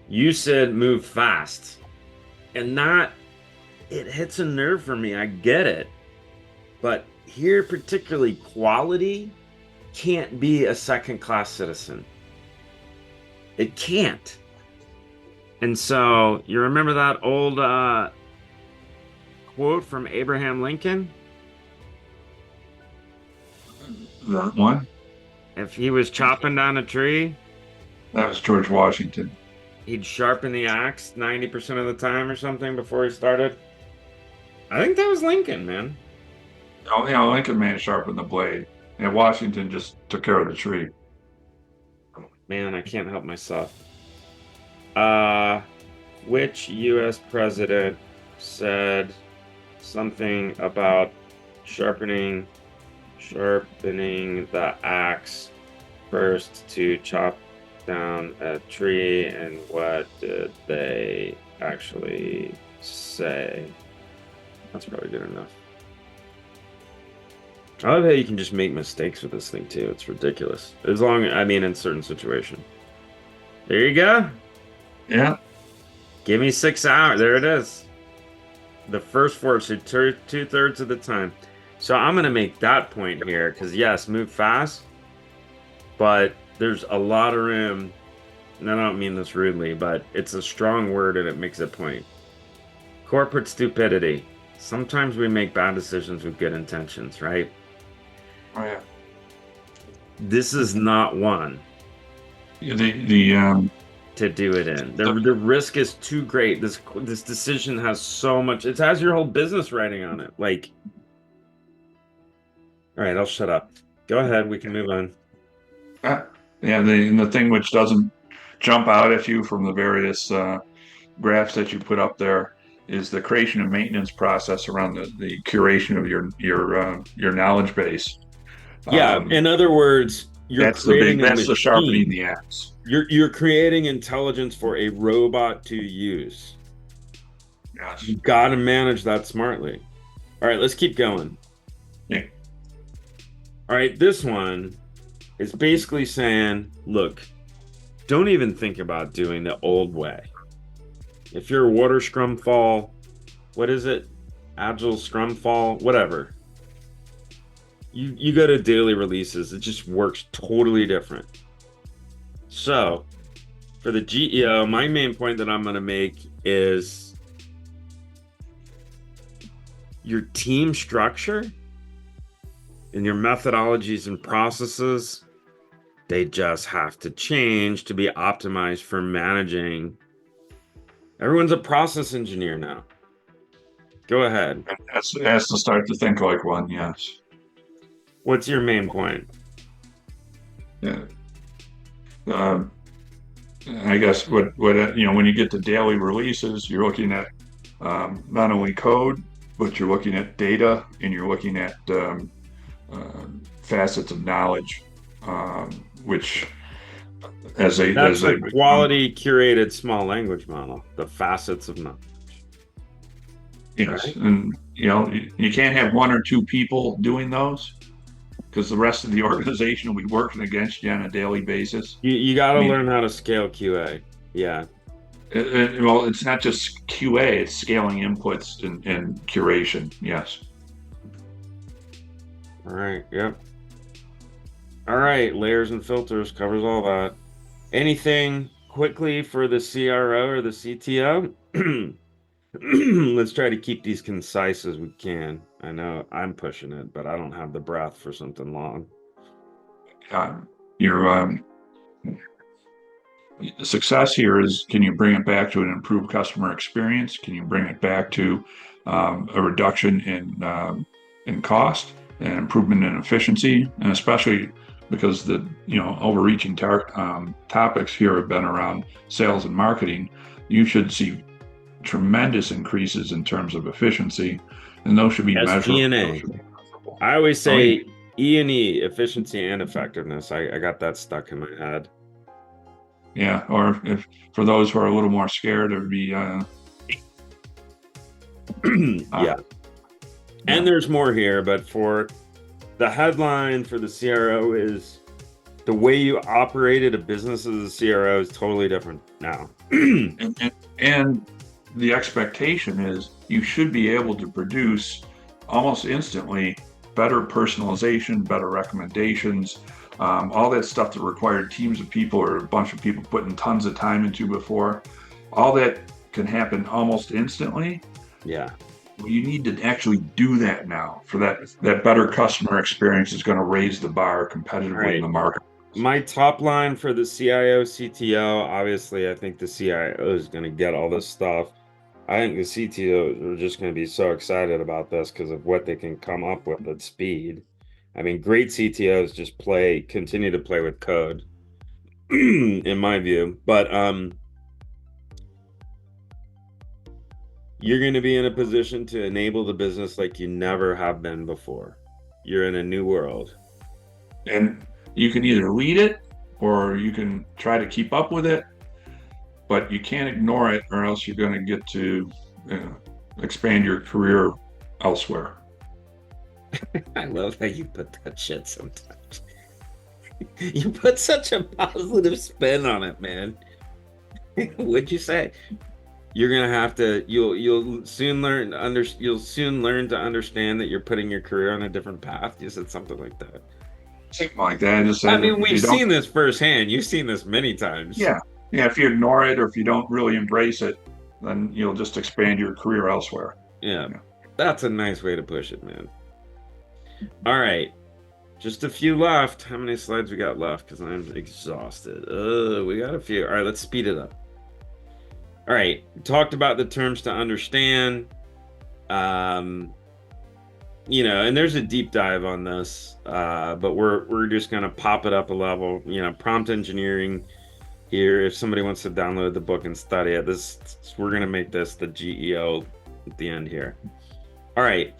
you said move fast, and that it hits a nerve for me. I get it. But here, particularly, quality can't be a second class citizen. It can't. And so you remember that old quote from Abraham Lincoln? That one. If he was chopping down a tree, That was George Washington. he'd sharpen the axe 90% of the time or something before he started. I think that was Lincoln, man. Oh, Lincoln man sharpened the blade, and Washington just took care of the tree. Man, I can't help myself. Uh, which US president said something about sharpening sharpening the axe first to chop down a tree, and what did they actually say? That's probably good enough. I love how you can just make mistakes with this thing too. It's ridiculous. As long, I mean, in certain situation. There you go. Yeah. Give me 6 hours. There it is. The first four, so two-thirds of the time. So I'm gonna make that point here because yes, move fast, but there's a lot of room. And I don't mean this rudely, but it's a strong word and it makes a point. Corporate stupidity. Sometimes we make bad decisions with good intentions, right? Oh, yeah. This is not one Yeah, the to do it in. The the risk is too great. This decision has so much. It has your whole business writing on it. Like, all right, I'll shut up. Go ahead. We can move on. uh, yeah the thing which doesn't jump out at you from the various graphs that you put up there is the creation and maintenance process around the curation of your knowledge base. Yeah, Um, in other words, you're creating a that's the sharpening machine. the axe. You're creating intelligence for a robot to use. Yes. You got to manage that smartly. All right, let's keep going. Yeah. All right, this one is basically saying, look, don't even think about doing the old way. If you're a water scrum fall, what is it? Agile scrum fall, whatever. You go to daily releases, it just works totally different. So, for the GEO, my main point that I'm going to make is your team structure and your methodologies and processes, they just have to change to be optimized for managing. Everyone's a process engineer now. Go ahead. Has to start to think like one. Yes. What's your main point? Yeah. Um, I guess what when you get to daily releases, you're looking at not only code, but you're looking at data and you're looking at uh, facets of knowledge, which That's as the they become, quality curated small language model, the facets of knowledge, yes, right? and you can't have one or two people doing those because the rest of the organization will be working against you on a daily basis. You got I to mean, learn how to scale QA. Yeah. well, it's not just QA; it's scaling inputs and curation. Yes. All right. Yep. All right. Layers and filters covers all that. Anything quickly for the CRO or the CTO? Let's try to keep these concise as we can. I know I'm pushing it, but I don't have the breath for something long. Your success here is, can you bring it back to an improved customer experience? Can you bring it back to a reduction in cost and improvement in efficiency? And especially because the overreaching topics here have been around sales and marketing, you should see tremendous increases in terms of efficiency, and those should be measurable. Those SG&A. should be measurable. I always Oh yeah, say E&E, efficiency and effectiveness. I got that stuck in my head. yeah. Or if for those who are a little more scared, it would be uh, Yeah. And yeah. there's more here, but for the headline for the CRO is the way you operated a business as a CRO is totally different now. And the expectation is you should be able to produce almost instantly better personalization, better recommendations, all that stuff that required teams of people or a bunch of people putting tons of time into before. All that can happen almost instantly. Yeah. Well, you need to actually do that now for that better customer experience is going to raise the bar All competitively in right. the market. My top line for the CIO, CTO, obviously, I think the CIO is going to get all this stuff. I think the CTOs are just going to be so excited about this because of what they can come up with at speed. I mean, great CTOs just continue to play with code, in my view. But you're going to be in a position to enable the business like you never have been before. You're in a new world. And you can either lead it or you can try to keep up with it, but you can't ignore it or else you're going to get to expand your career elsewhere. I love how you put that shit sometimes. You put such a positive spin on it, man. What'd you say? You're gonna have to you'll soon learn to understand that you're putting your career on a different path. You said something like that. Something like that. I just I said mean, if we've you don't, seen this firsthand. You've seen this many times. yeah, yeah, if you ignore it or if you don't really embrace it, then you'll just expand your career elsewhere. Yeah, Yeah. that's a nice way to push it, man. All right, just a few left. How many slides we got left? Because I'm exhausted. We got a few. All right, let's speed it up. All right, talked about the terms to understand. Um, and there's a deep dive on this, but we're just gonna pop it up a level. Prompt engineering here. If somebody wants to download the book and study it, we're gonna make this the GEO at the end here. All right.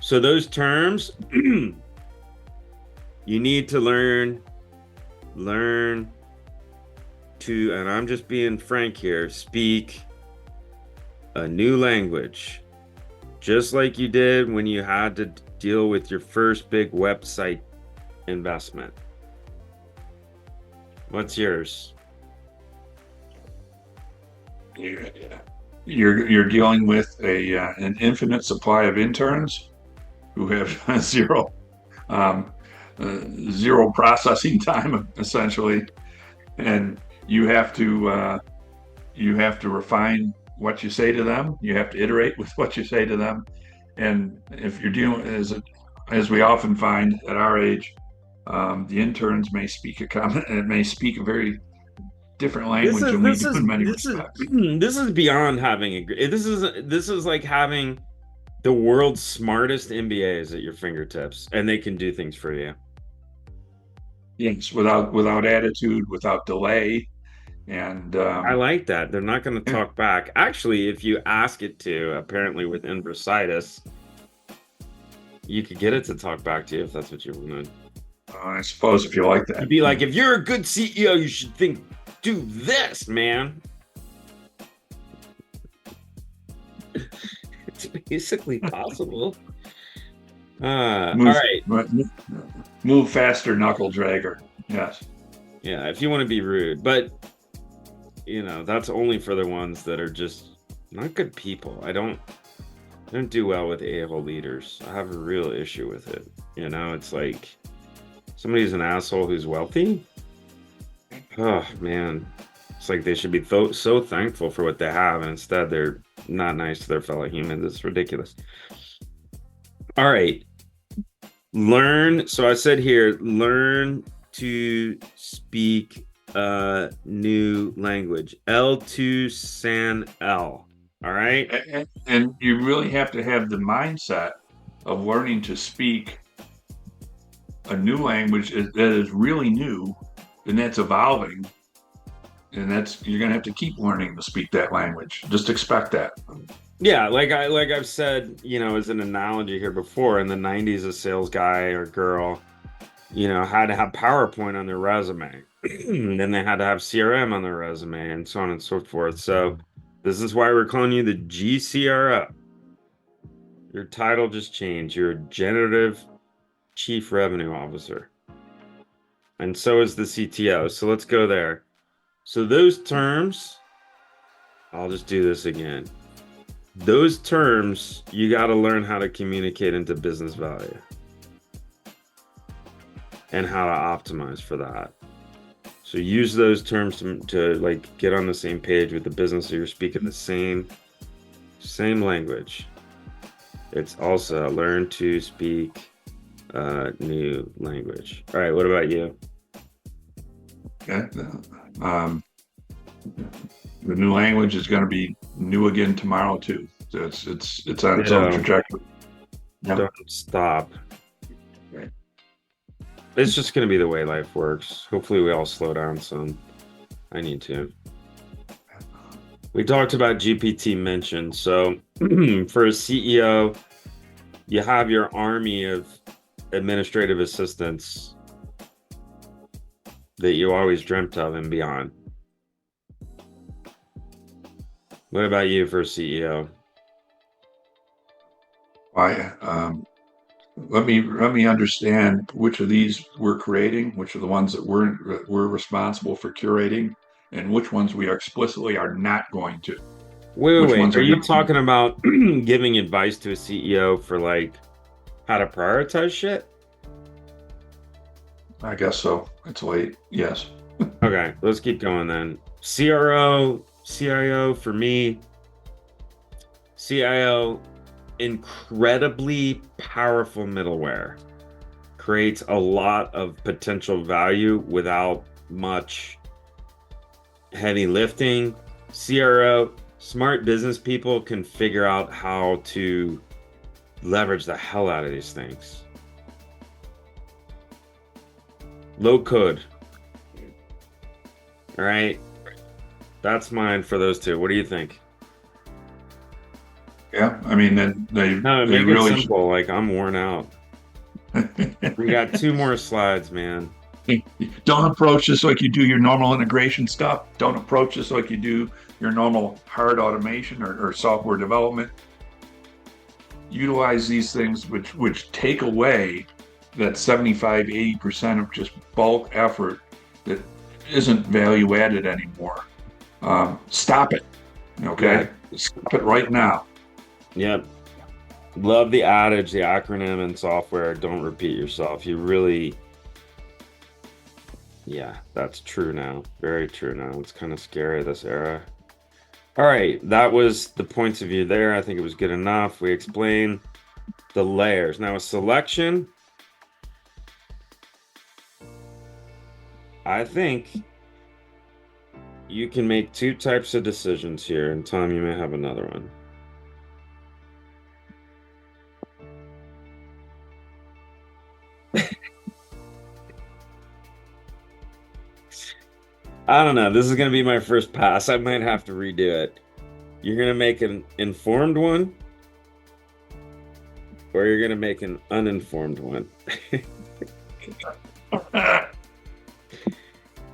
So those terms, you need to learn to, and I'm just being frank here, speak a new language, just like you did when you had to deal with your first big website investment. What's yours? you're dealing with an infinite supply of interns who have um, zero processing time essentially, and you have to refine what you say to them. You have to iterate with what you say to them, and if you're dealing as we often find at our age, the interns may speak a very different This language is than we this do is in many this is respects. this is beyond having a. This is like having the world's smartest MBAs at your fingertips, and they can do things for you. Yes, without attitude, without delay, and I like that. They're not going to talk back. Actually, if you ask it to, apparently with Inversitus, you could get it to talk back to you if that's what you wanted. I suppose if you like that. You'd be like, if you're a good CEO, you should do this, man. It's basically possible. All Move, right. move faster, knuckle dragger. Yes. Yeah, if you want to be rude, but that's only for the ones that are just not good people. I don't do well with a-hole leaders. I have a real issue with it. It's like somebody's an asshole who's wealthy. Oh man, it's like they should be so thankful for what they have, and instead they're not nice to their fellow humans. It's ridiculous. All right, learn. So I said here, learn to speak a new language. L2 San L. All right. And you really have to have the mindset of learning to speak a new language that is really new and that's evolving. And you're going to have to keep learning to speak that language. Just expect that. Yeah, I've said, as an analogy here before, in the 90s, a sales guy or girl, had to have PowerPoint on their resume. Then they had to have CRM on their resume and so on and so forth. So this is why we're calling you the GCRO. Your title just changed. You're a generative chief revenue officer. And so is the CTO. So let's go there. So those terms, I'll just do this again. Those terms, you got to learn how to communicate into business value and how to optimize for that. So use those terms to like get on the same page with the business so you're speaking the same language. It's also learn to speak a new language. All right, what about you? Okay. The new language is going to be new again tomorrow too. So it's on its own trajectory. Yep. Don't stop. It's just going to be the way life works. Hopefully we all slow down some. I need to. We talked about GPT mentioned. So for a CEO, you have your army of administrative assistants that you always dreamt of and beyond. What about you for a CEO? Let me understand which of these we're creating, which are the ones that we're responsible for curating, and which ones we explicitly are not going to. Which Wait. ones Are are you going talking about giving advice to a CEO for like how to prioritize shit? I guess so. It's late. Yes. Okay, let's keep going then. CRO, CIO for me. CIO, incredibly powerful middleware. Creates a lot of potential value without much heavy lifting. CRO, smart business people can figure out how to leverage the hell out of these things. Low code. All right. That's mine for those two. What do you think? Yeah. I mean, they No, make it really simple. Like I'm worn out. We got 2 more slides, man. don't approach this like you do your normal integration stuff. Don't approach this like you do your normal hard automation or software development. Utilize these things which take away that 75-80% of just bulk effort that isn't value added anymore. Stop it. Yeah. Okay, stop it right now. Yep. Love the adage, the acronym in software, don't repeat yourself. You really, yeah, that's true now. Very true now. It's kind of scary, this era. All right, that was the points of view there. I think it was good enough. We explained the layers. Now, a selection, I think you can make two types of decisions here, and Tom, you may have another one. I don't know. This is going to be my first pass. I might have to redo it. You're going to make an informed one, or you're going to make an uninformed one.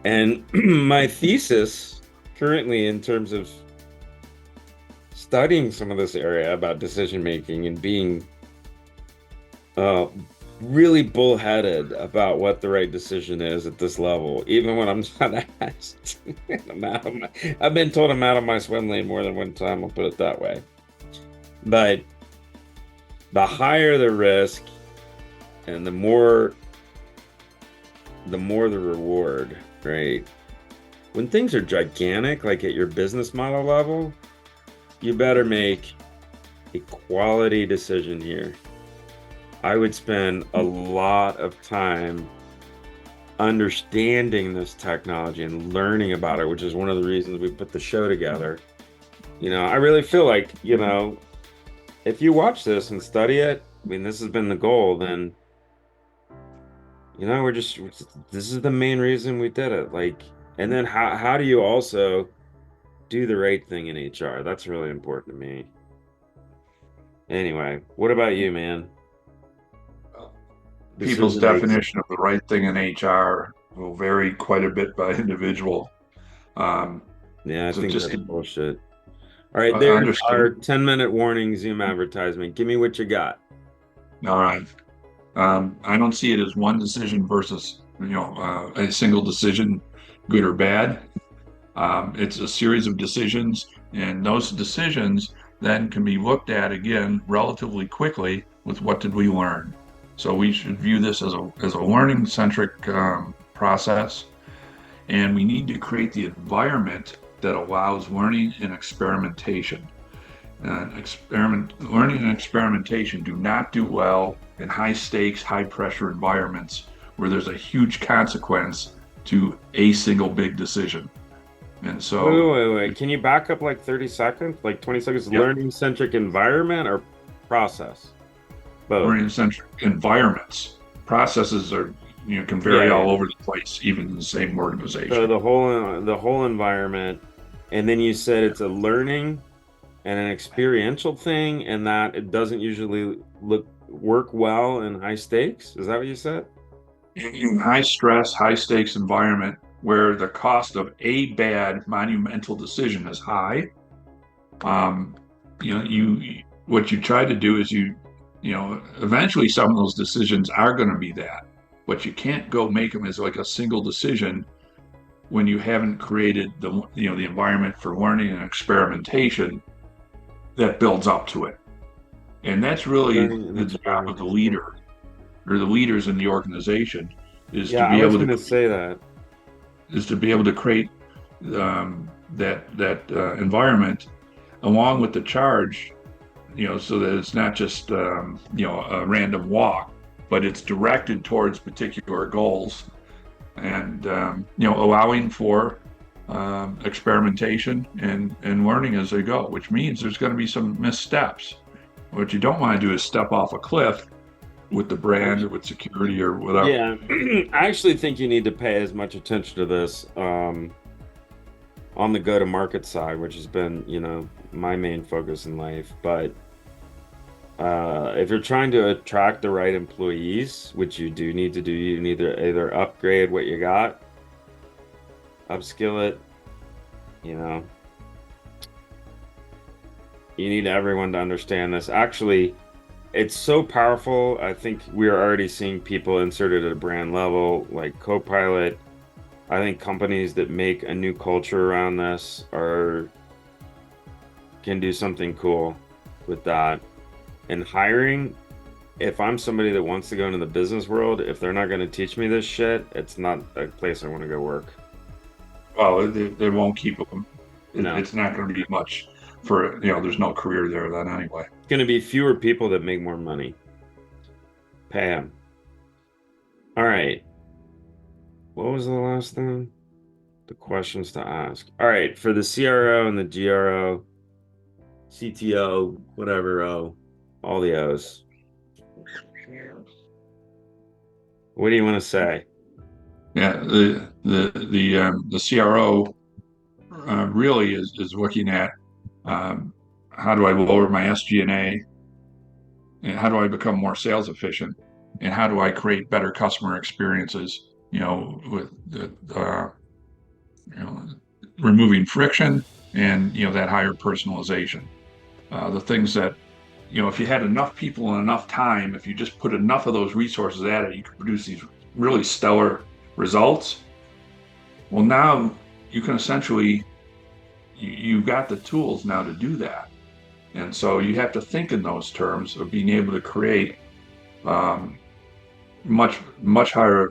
And my thesis currently, in terms of studying some of this area about decision making and being uh, really bullheaded about what the right decision is at this level, even when I'm not asked. I've been told I'm out of my swim lane more than one time, I'll put it that way. But the higher the risk and the more the reward, right? When things are gigantic, like at your business model level, you better make a quality decision here. I would spend a lot of time understanding this technology and learning about it, which is one of the reasons we put the show together. I really feel like, if you watch this and study it, I mean, this has been the goal, then, this is the main reason we did it. Like, and then how do you also do the right thing in HR? That's really important to me. Anyway, what about you, man? People's Decision making. definition of the right thing in HR will vary quite a bit by individual. Um, Yeah, I so think just that's bullshit. All right, there's our understand. 10-minute warning Zoom advertisement. Give me what you got. All right. I don't see it as one decision versus, a single decision, good or bad. It's a series of decisions, and those decisions then can be looked at again relatively quickly with what did we learn. So we should view this as a learning centric process, and we need to create the environment that allows learning and experimentation. Learning and experimentation do not do well in high stakes, high pressure environments where there's a huge consequence to a single big decision. And Wait, wait, so, wait, wait. Can you back up like 30 seconds? Like 20 seconds? yep, Learning centric environment or process? Both. learning centric environments, processes are, can Yeah, vary yeah. all over the place, even in the same So organization. the whole environment, and then you said it's a learning and an experiential thing, and that it doesn't usually work well in high stakes. Is that what you said? In high stress, high stakes environment where the cost of a bad monumental decision is high, um, what you try to do is eventually some of those decisions are going to be that, but you can't go make them as like a single decision when you haven't created the environment for learning and experimentation that builds up to it. And that's really Learning and the job of the experimentation. leader or the leaders in the organization is to Yeah, I be was able to going to say that. create that environment along with the charge, so that it's not just a random walk, but it's directed towards particular goals and allowing for experimentation and learning as they go, which means there's going to be some missteps. What you don't want to do is step off a cliff with the brand or with security or whatever. Yeah, I actually think you need to pay as much attention to this on the go-to-market side, which has been, my main focus in life. But if you're trying to attract the right employees, which you do need to do, you need to either upgrade what you got, upskill it, you know, you need everyone to understand this. Actually, it's so powerful. I think we're already seeing people inserted at a brand level, like Copilot. I think companies that make a new culture around this are can do something cool with that. And hiring, if I'm somebody that wants to go into the business world, if they're not going to teach me this shit, it's not a place I want to go work. Well, they won't keep them. No. It's not going to be much for, there's no career there then anyway. It's going to be fewer people that make more money. Pay them. All right. What was the last thing? The questions to ask. All right. For the CRO and the GRO, CTO, whatever O, all the O's. What do you want to say? Yeah, the CRO really is looking at um, how do I lower my SG&A, and how do I become more sales efficient, and how do I create better customer experiences, with you know, removing friction and that higher personalization. The things that if you had enough people and enough time, if you just put enough of those resources at it, you could produce these really stellar results. Well, now you can essentially you've got the tools now to do that. And so you have to think in those terms of being able to create um, much higher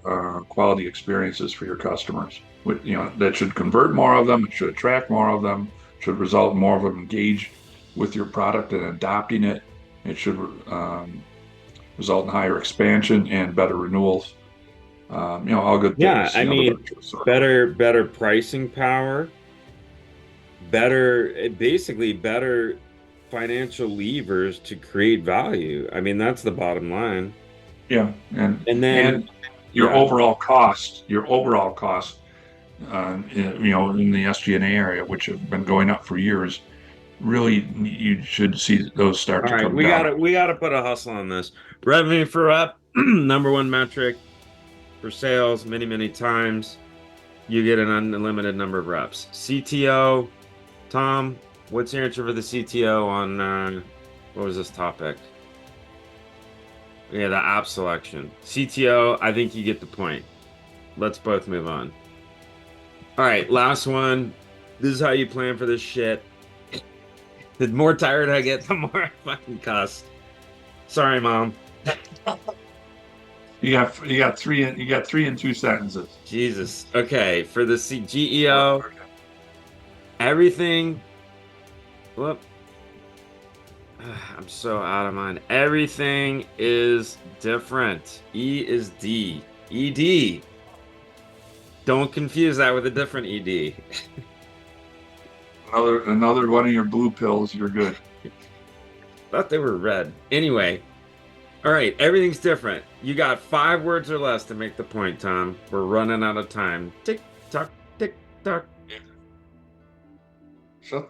quality experiences for your customers. That should convert more of them. It should attract more of them. Should result in more of them engage with your product and adopting it. It should result in higher expansion and better renewals. All good Yeah, things. I The mean, virtuous circle. better pricing power, basically better financial levers to create value. I mean, that's the bottom line. Yeah, and And then, and yeah, your overall cost, in the SG&A area, which have been going up for years, really you should see those start all to right, come down. we gotta put a hustle on this. Revenue for rep, number one metric for sales, many times. You get an unlimited number of reps. CTO, Tom, what's your answer for the CTO on what was this topic? Yeah, the app selection. CTO, I think you get the point. Let's both move on. All right, last one. This is how you plan for this shit. The more tired I get, the more I fucking cuss. Sorry, mom. You got three in two sentences. Jesus. Okay, for the Or- GEO, everything. Whoop. I'm so out of mind. Everything is different. E is D. ED. Don't confuse that with a different ED. Another one of your blue pills. You're good. Thought they were red. Anyway, all right, everything's different. You got 5 words or less to make the point, Tom. We're running out of time. Tick tock, tick tock. No,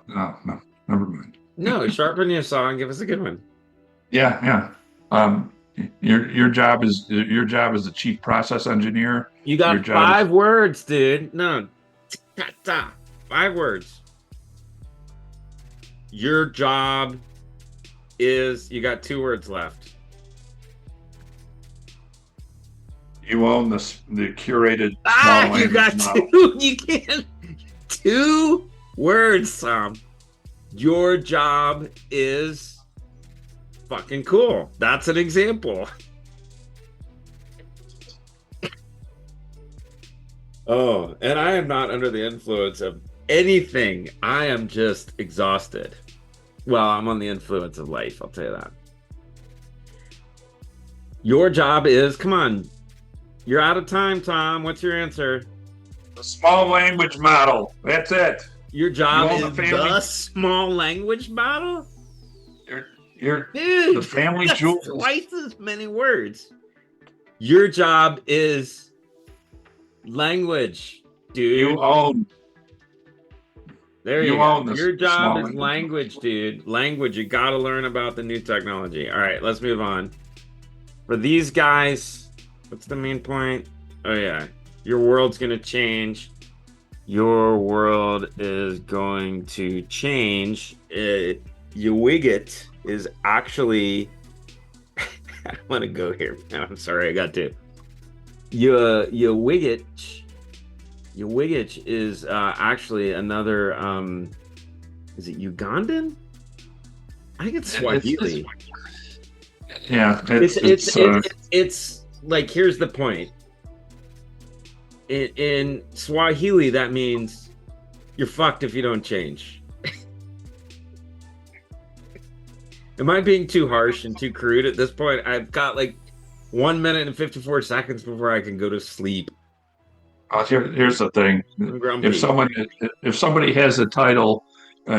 never mind. No, sharpen your saw and give us a good one. Yeah, yeah. Um, your job is the chief process engineer. You Your got job is 5 words, dude. No, ta, ta. 5 words. Your job is, you got 2 words left. you own the curated Ah, small you language got model. two. You can't. 2 words, Tom. Your job is fucking cool. That's an example. Oh, and I am not under the influence of anything. I am just exhausted. Well, I'm on the influence of life, I'll tell you that. Your job is, come on, you're out of time, Tom. What's your answer? The small language model. That's it. Your You job own the is family. the small language model? You're the Dude, family that's jewels. twice as many words. Your job is language, You dude. own There you you go. own Your the job small is language model. language, dude. Language. You got to learn about the new technology. All right, let's move on. For these guys, what's the main point? Oh, yeah. Your world's going to change. Your world is going to change. You Wiggit is actually. I want to go here. No, I'm sorry, I got to. Your Wiggit. Your Wiggit is actually another. Is it Ugandan? I think it's It's Swahili. yeah, It's it's it's it's it's like here's the point. In Swahili, that means you're fucked if you don't change. Am I being too harsh and too crude at this point? I've got like 1 minute and 54 seconds before I can go to sleep. here's the thing. I'm If grumpy. someone if somebody has the title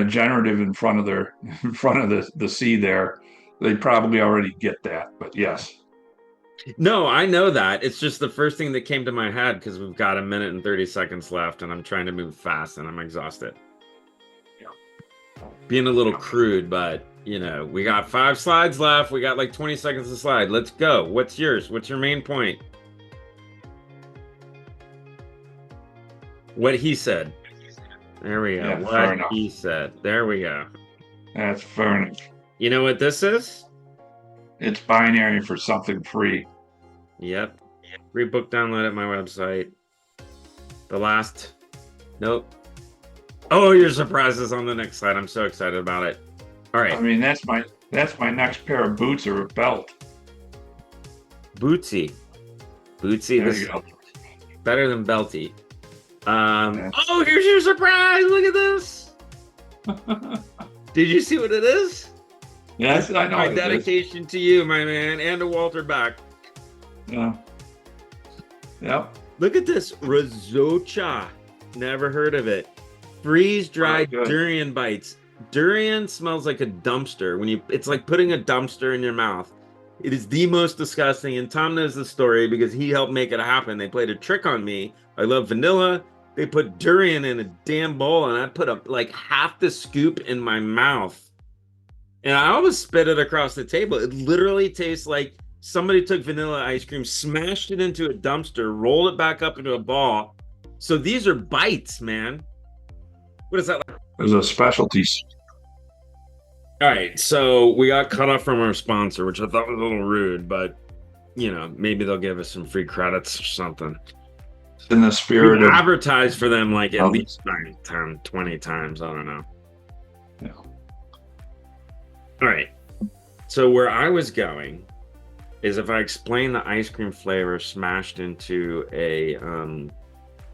generative in front of their in front of the C there, they probably already get that. But yes. No, I know that. It's just the first thing that came to my head because we've got 1 minute and 30 seconds left and I'm trying to move fast and I'm exhausted. Being a little crude, but we got 5 slides left. We got like 20 seconds a slide. Let's go. What's yours? What's your main point? What he said. There we go. Yeah, fair What enough. he said. There we go. That's fair enough. You know what this is? It's binary for something free. Yep. Free book download at my website. The last. Nope. Oh, your surprise is on the next slide. I'm so excited about it. All I right. mean, that's my next pair of boots or a belt. Bootsy. Bootsy. There This you is go. better than Belty. Yeah. Oh, here's your surprise. Look at this. Did you see what it is? Yes, I know My it is. dedication to you, my man, and to Walter Beck. Yeah. Yep. Look at this. Rizocha. Never heard of it. Freeze-dried Good. durian bites. Durian smells like a dumpster. It's like putting a dumpster in your mouth. It is the most disgusting. And Tom knows the story because he helped make it happen. They played a trick on me. I love vanilla. They put durian in a damn bowl, and I put like half the scoop in my mouth. And I almost spit it across the table. It literally tastes like somebody took vanilla ice cream, smashed it into a dumpster, rolled it back up into a ball. So these are bites, man. What is that like? There's a specialty. All right, so we got cut off from our sponsor, which I thought was a little rude, but maybe they'll give us some free credits or something. In the We spirit of, advertised for them like at of least 10, 20 times. I don't know. yeah. All right. So where I was going is if I explain the ice cream flavor smashed into a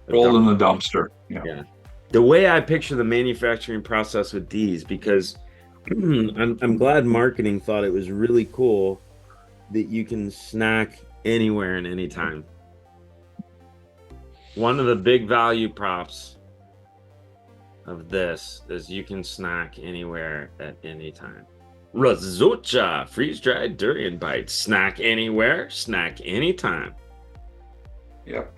Rolled in the dumpster. Yeah. yeah. The way I picture the manufacturing process with these, because I'm glad marketing thought it was really cool that you can snack anywhere and anytime. One of the big value props of this is you can snack anywhere at any time. Razocha, freeze-dried durian bites. Snack anywhere, snack anytime. Yep.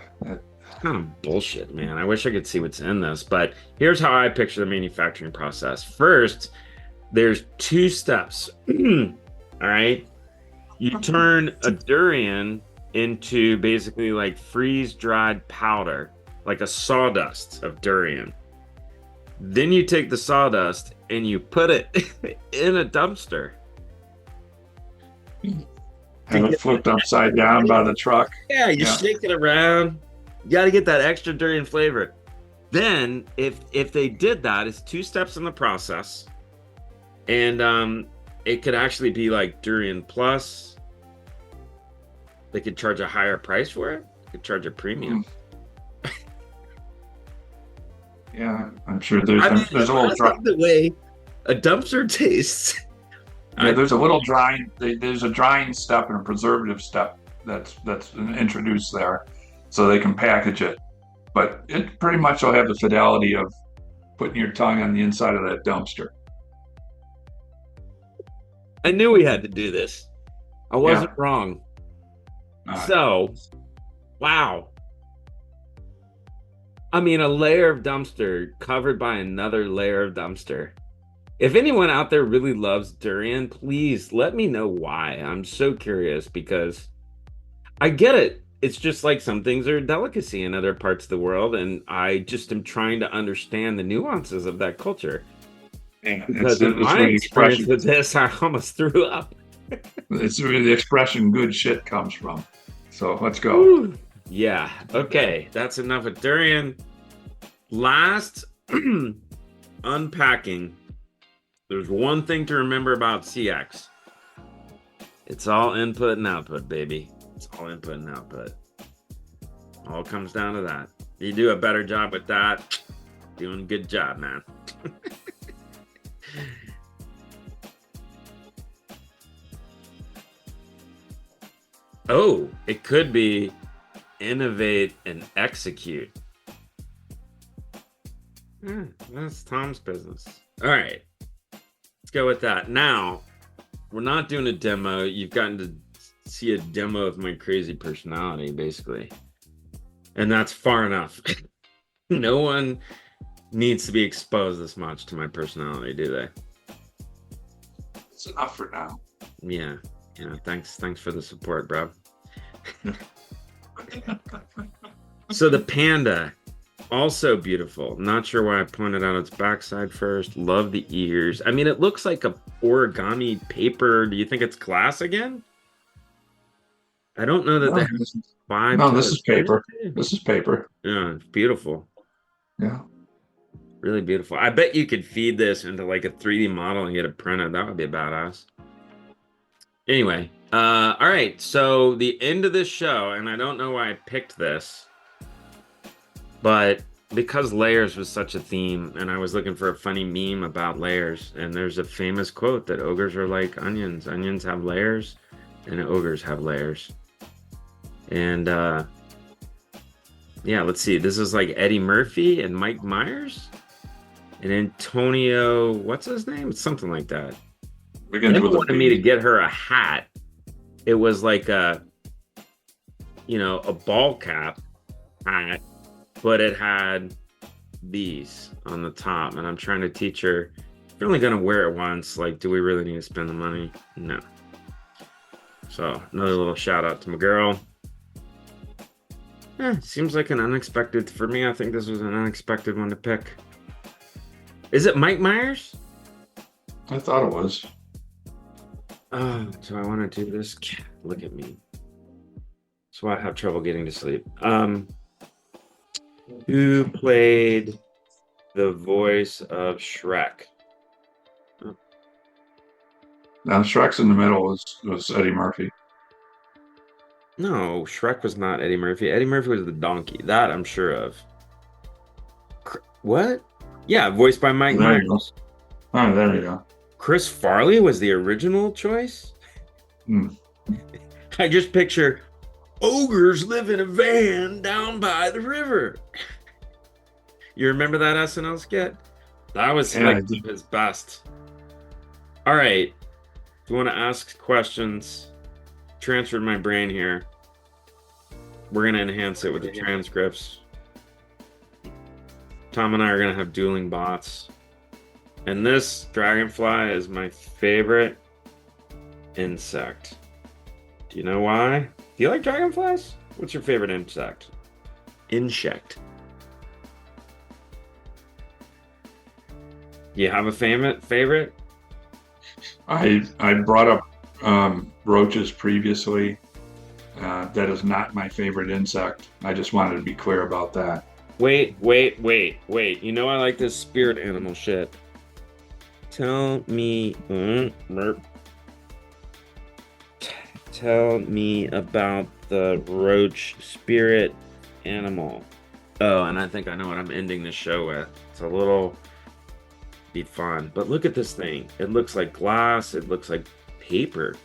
Kind of bullshit, man. I wish I could see what's in this, but here's how I picture the manufacturing process. First, there's 2 steps. All right. You turn a durian into basically like freeze-dried powder, like a sawdust of durian. Then you take the sawdust and you put it in a dumpster. Have it flipped upside down by the truck. Yeah, you Yeah. shake it around. You got to get that extra durian flavor. Then, if they did that, it's 2 steps in the process, and it could actually be like durian plus. They could charge a higher price for it. They could charge a premium. Yeah, I'm sure there's I mean, there's a little that's dry. not the way a dumpster tastes. Yeah, there's a little drying. There's a drying step and a preservative step that's introduced there, so they can package it. But it pretty much will have the fidelity of putting your tongue on the inside of that dumpster. I knew we had to do this. I wasn't Yeah. wrong. All right. So, wow. I mean, a layer of dumpster covered by another layer of dumpster. If anyone out there really loves durian, please let me know why. I'm so curious because I get it. It's just like some things are a delicacy in other parts of the world, and I just am trying to understand the nuances of that culture. Yeah, Because in it's my where the experience expression with this, I almost threw up. it's where the expression "good shit" comes from. So let's go. Whew. Yeah. Okay. That's enough of durian. Last unpacking There's one thing to remember about CX. It's all input and output, baby. It's all input and output. All comes down to that. You do a better job with that, doing a good job, man. Oh, it could be innovate and execute. That's Tom's business. All right, let's go with that. Now, we're not doing a demo. You've gotten to see a demo of my crazy personality, basically. And that's far enough. No one needs to be exposed this much to my personality, do they? It's enough for now. Yeah. Thanks for the support, bro. So the panda, also beautiful. Not sure why I pointed out its backside first. Love the ears. I mean, it looks like a origami paper. Do you think it's glass again? I don't know that No, they have five no, to this is paper. it. This is paper. Yeah, it's beautiful. Yeah. Really beautiful. I bet you could feed this into like a 3D model and get it printed. That would be badass. Anyway, all right. So the end of this show, and I don't know why I picked this, but because layers was such a theme, and I was looking for a funny meme about layers, and there's a famous quote that ogres are like onions. Onions have layers, and ogres have layers. And yeah, let's see. This is like Eddie Murphy and Mike Myers and Antonio. What's his name? It's something like that. Begins Emma with a wanted me to B. get her a hat. It was like a ball cap hat, but it had these on the top. And I'm trying to teach her, if you're only going to wear it once, like, do we really need to spend the money? No. So another little shout out to my girl. Seems like an unexpected, for me, I think this was an unexpected one to pick. Is it Mike Myers? I thought it was. Oh, do I want to do this? Look at me. That's why I have trouble getting to sleep. Who played the voice of Shrek? Now Shrek's in the middle was Eddie Murphy. No, Shrek was not Eddie Murphy. Eddie Murphy was the donkey. That I'm sure of. What? Yeah, voiced by Mike There you go. Myers. Oh, there you go. Chris Farley was the original choice? Hmm. I just picture ogres live in a van down by the river. You remember that SNL skit? That was Yeah, like his best. All right. If you want to ask questions, transferred my brain here. We're going to enhance it with the transcripts. Tom and I are going to have dueling bots. And this dragonfly is my favorite insect. Do you know why? Do you like dragonflies? What's your favorite insect? Insect. You have a favorite? I brought up roaches previously. That is not my favorite insect. I just wanted to be clear about that. Wait. You know I like this spirit animal shit. Tell me about the roach spirit animal. Oh, and I think I know what I'm ending this show with. It's a little be fun. But look at this thing. It looks like glass. It looks like paper.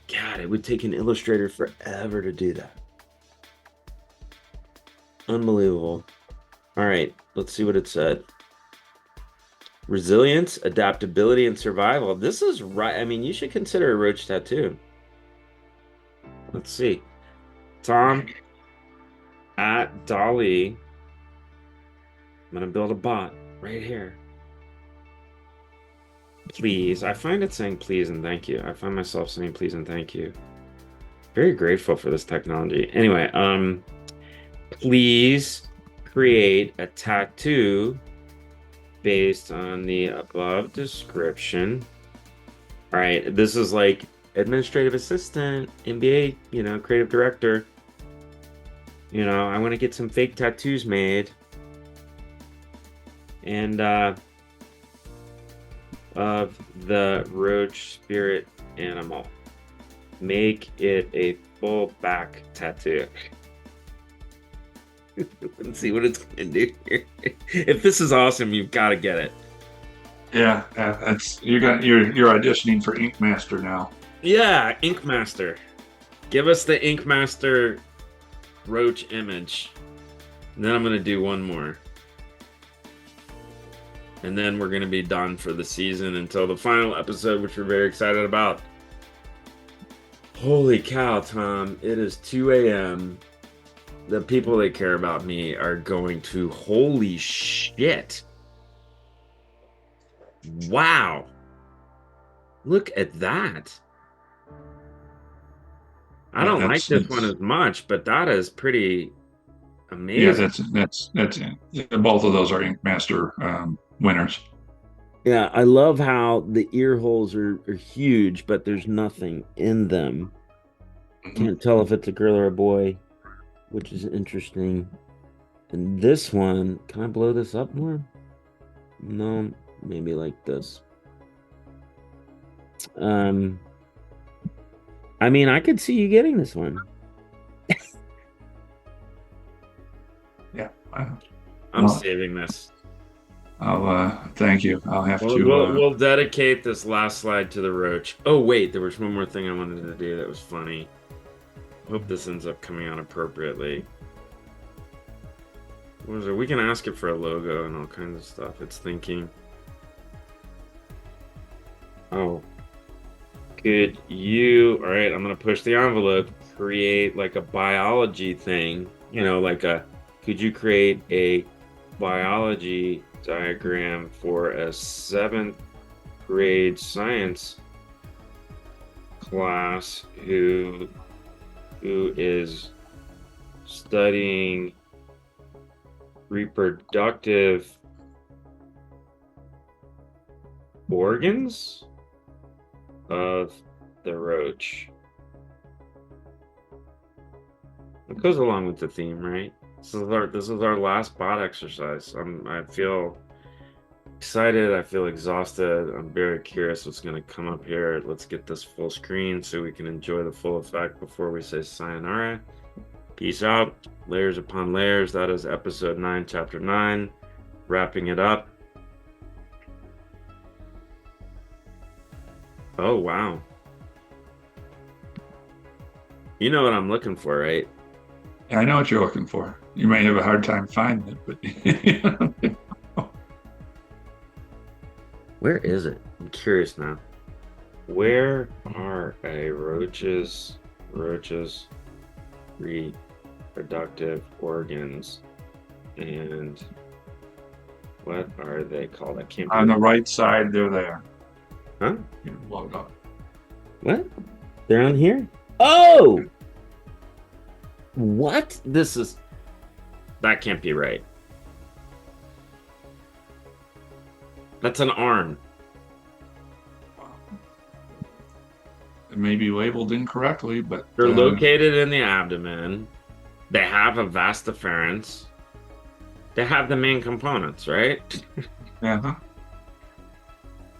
God, it would take an illustrator forever to do that. Unbelievable. All right, let's see what it said. Resilience, adaptability, and survival. This is right. I mean, you should consider a roach tattoo. Let's see. Tom at Dolly. I'm going to build a bot right here. Please. I find it saying please and thank you. I find myself saying please and thank you. Very grateful for this technology. Anyway, please create a tattoo based on the above description. All right, this is like administrative assistant, MBA, creative director. I want to get some fake tattoos made. And of the roach spirit animal. Make it a full back tattoo. Let's see what it's gonna do here. If this is awesome, you've got to get it. Yeah, that's you're auditioning for Ink Master now. Yeah, Ink Master. Give us the Ink Master roach image. And then I'm gonna do one more. And then we're gonna be done for the season until the final episode, which we're very excited about. Holy cow, Tom. It is 2 a.m. The people that care about me are going to, holy shit. Wow. Look at that. I Yeah, don't like that's this one it's as much, but that is pretty yeah, amazing. that's both of those are Ink Master winners. Yeah, I love how the ear holes are huge, but there's nothing in them. Mhm. Can't tell if it's a girl or a boy, which is interesting. And this one, can I blow this up more? No, maybe like this. Um, I mean, I could see you getting this one. Yeah. I'm Well, saving this. I'll thank you. I'll have Well, to we'll dedicate this last slide to the roach. Oh, wait, there was one more thing I wanted to do that was funny. Hope this ends up coming out appropriately. What is it? We can ask it for a logo and all kinds of stuff. It's thinking. Oh, could you? All right, I'm gonna push the envelope. Create like a biology thing. Like a. Could you create a biology diagram for a seventh grade science class who is studying reproductive organs of the roach? It goes along with the theme, right? This is our last bot exercise. I feel excited. I feel exhausted. I'm very curious what's going to come up here. Let's get this full screen so we can enjoy the full effect before we say sayonara. Peace out. Layers upon layers. That is episode 9, chapter 9. Wrapping it up. Oh, wow. You know what I'm looking for, right? I know what you're looking for. You may have a hard time finding it, but Where is it? I'm curious now. Where are roaches reproductive organs, and what are they called? I can't on believe. the right side, they're there. Huh? You can blow it up. What? They're on here? Oh! What? That can't be right. That's an arm. It may be labeled incorrectly, but They're located in the abdomen. They have a vas deferens. They have the main components, right? yeah.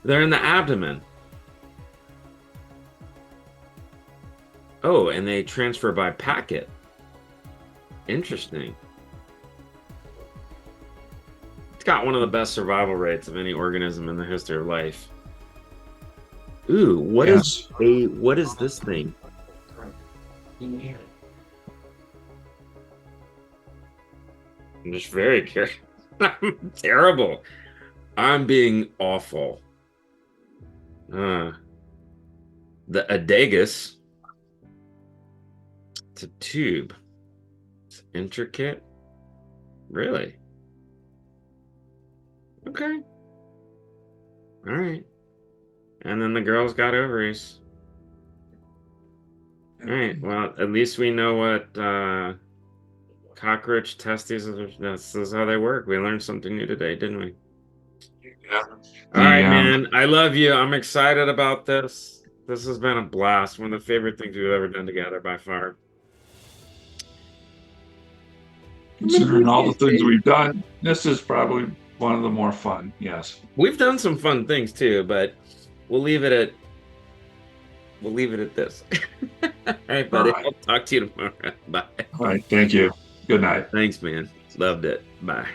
They're in the abdomen. Oh, and they transfer by packet. Interesting. It's got one of the best survival rates of any organism in the history of life. Ooh, Yes. what is this thing? I'm just very curious. I'm terrible. I'm being awful. The Adagus. It's a tube. It's intricate. Really? Okay. All right. And then the girl's got ovaries. All right. Well, at least we know what cockroach testes are. This is how they work. We learned something new today, didn't we? Yeah. All The right, man. I love you. I'm excited about this. This has been a blast. One of the favorite things we've ever done together by far. I'm gonna considering miss all you, the things Steve. we've done, this is probably one of the more fun. Yes. We've done some fun things too, but we'll leave it at we'll leave it at this. All right, All buddy. right. I'll talk to you tomorrow. Bye. All right. Thank you. Good night. Thanks, man. Loved it. Bye.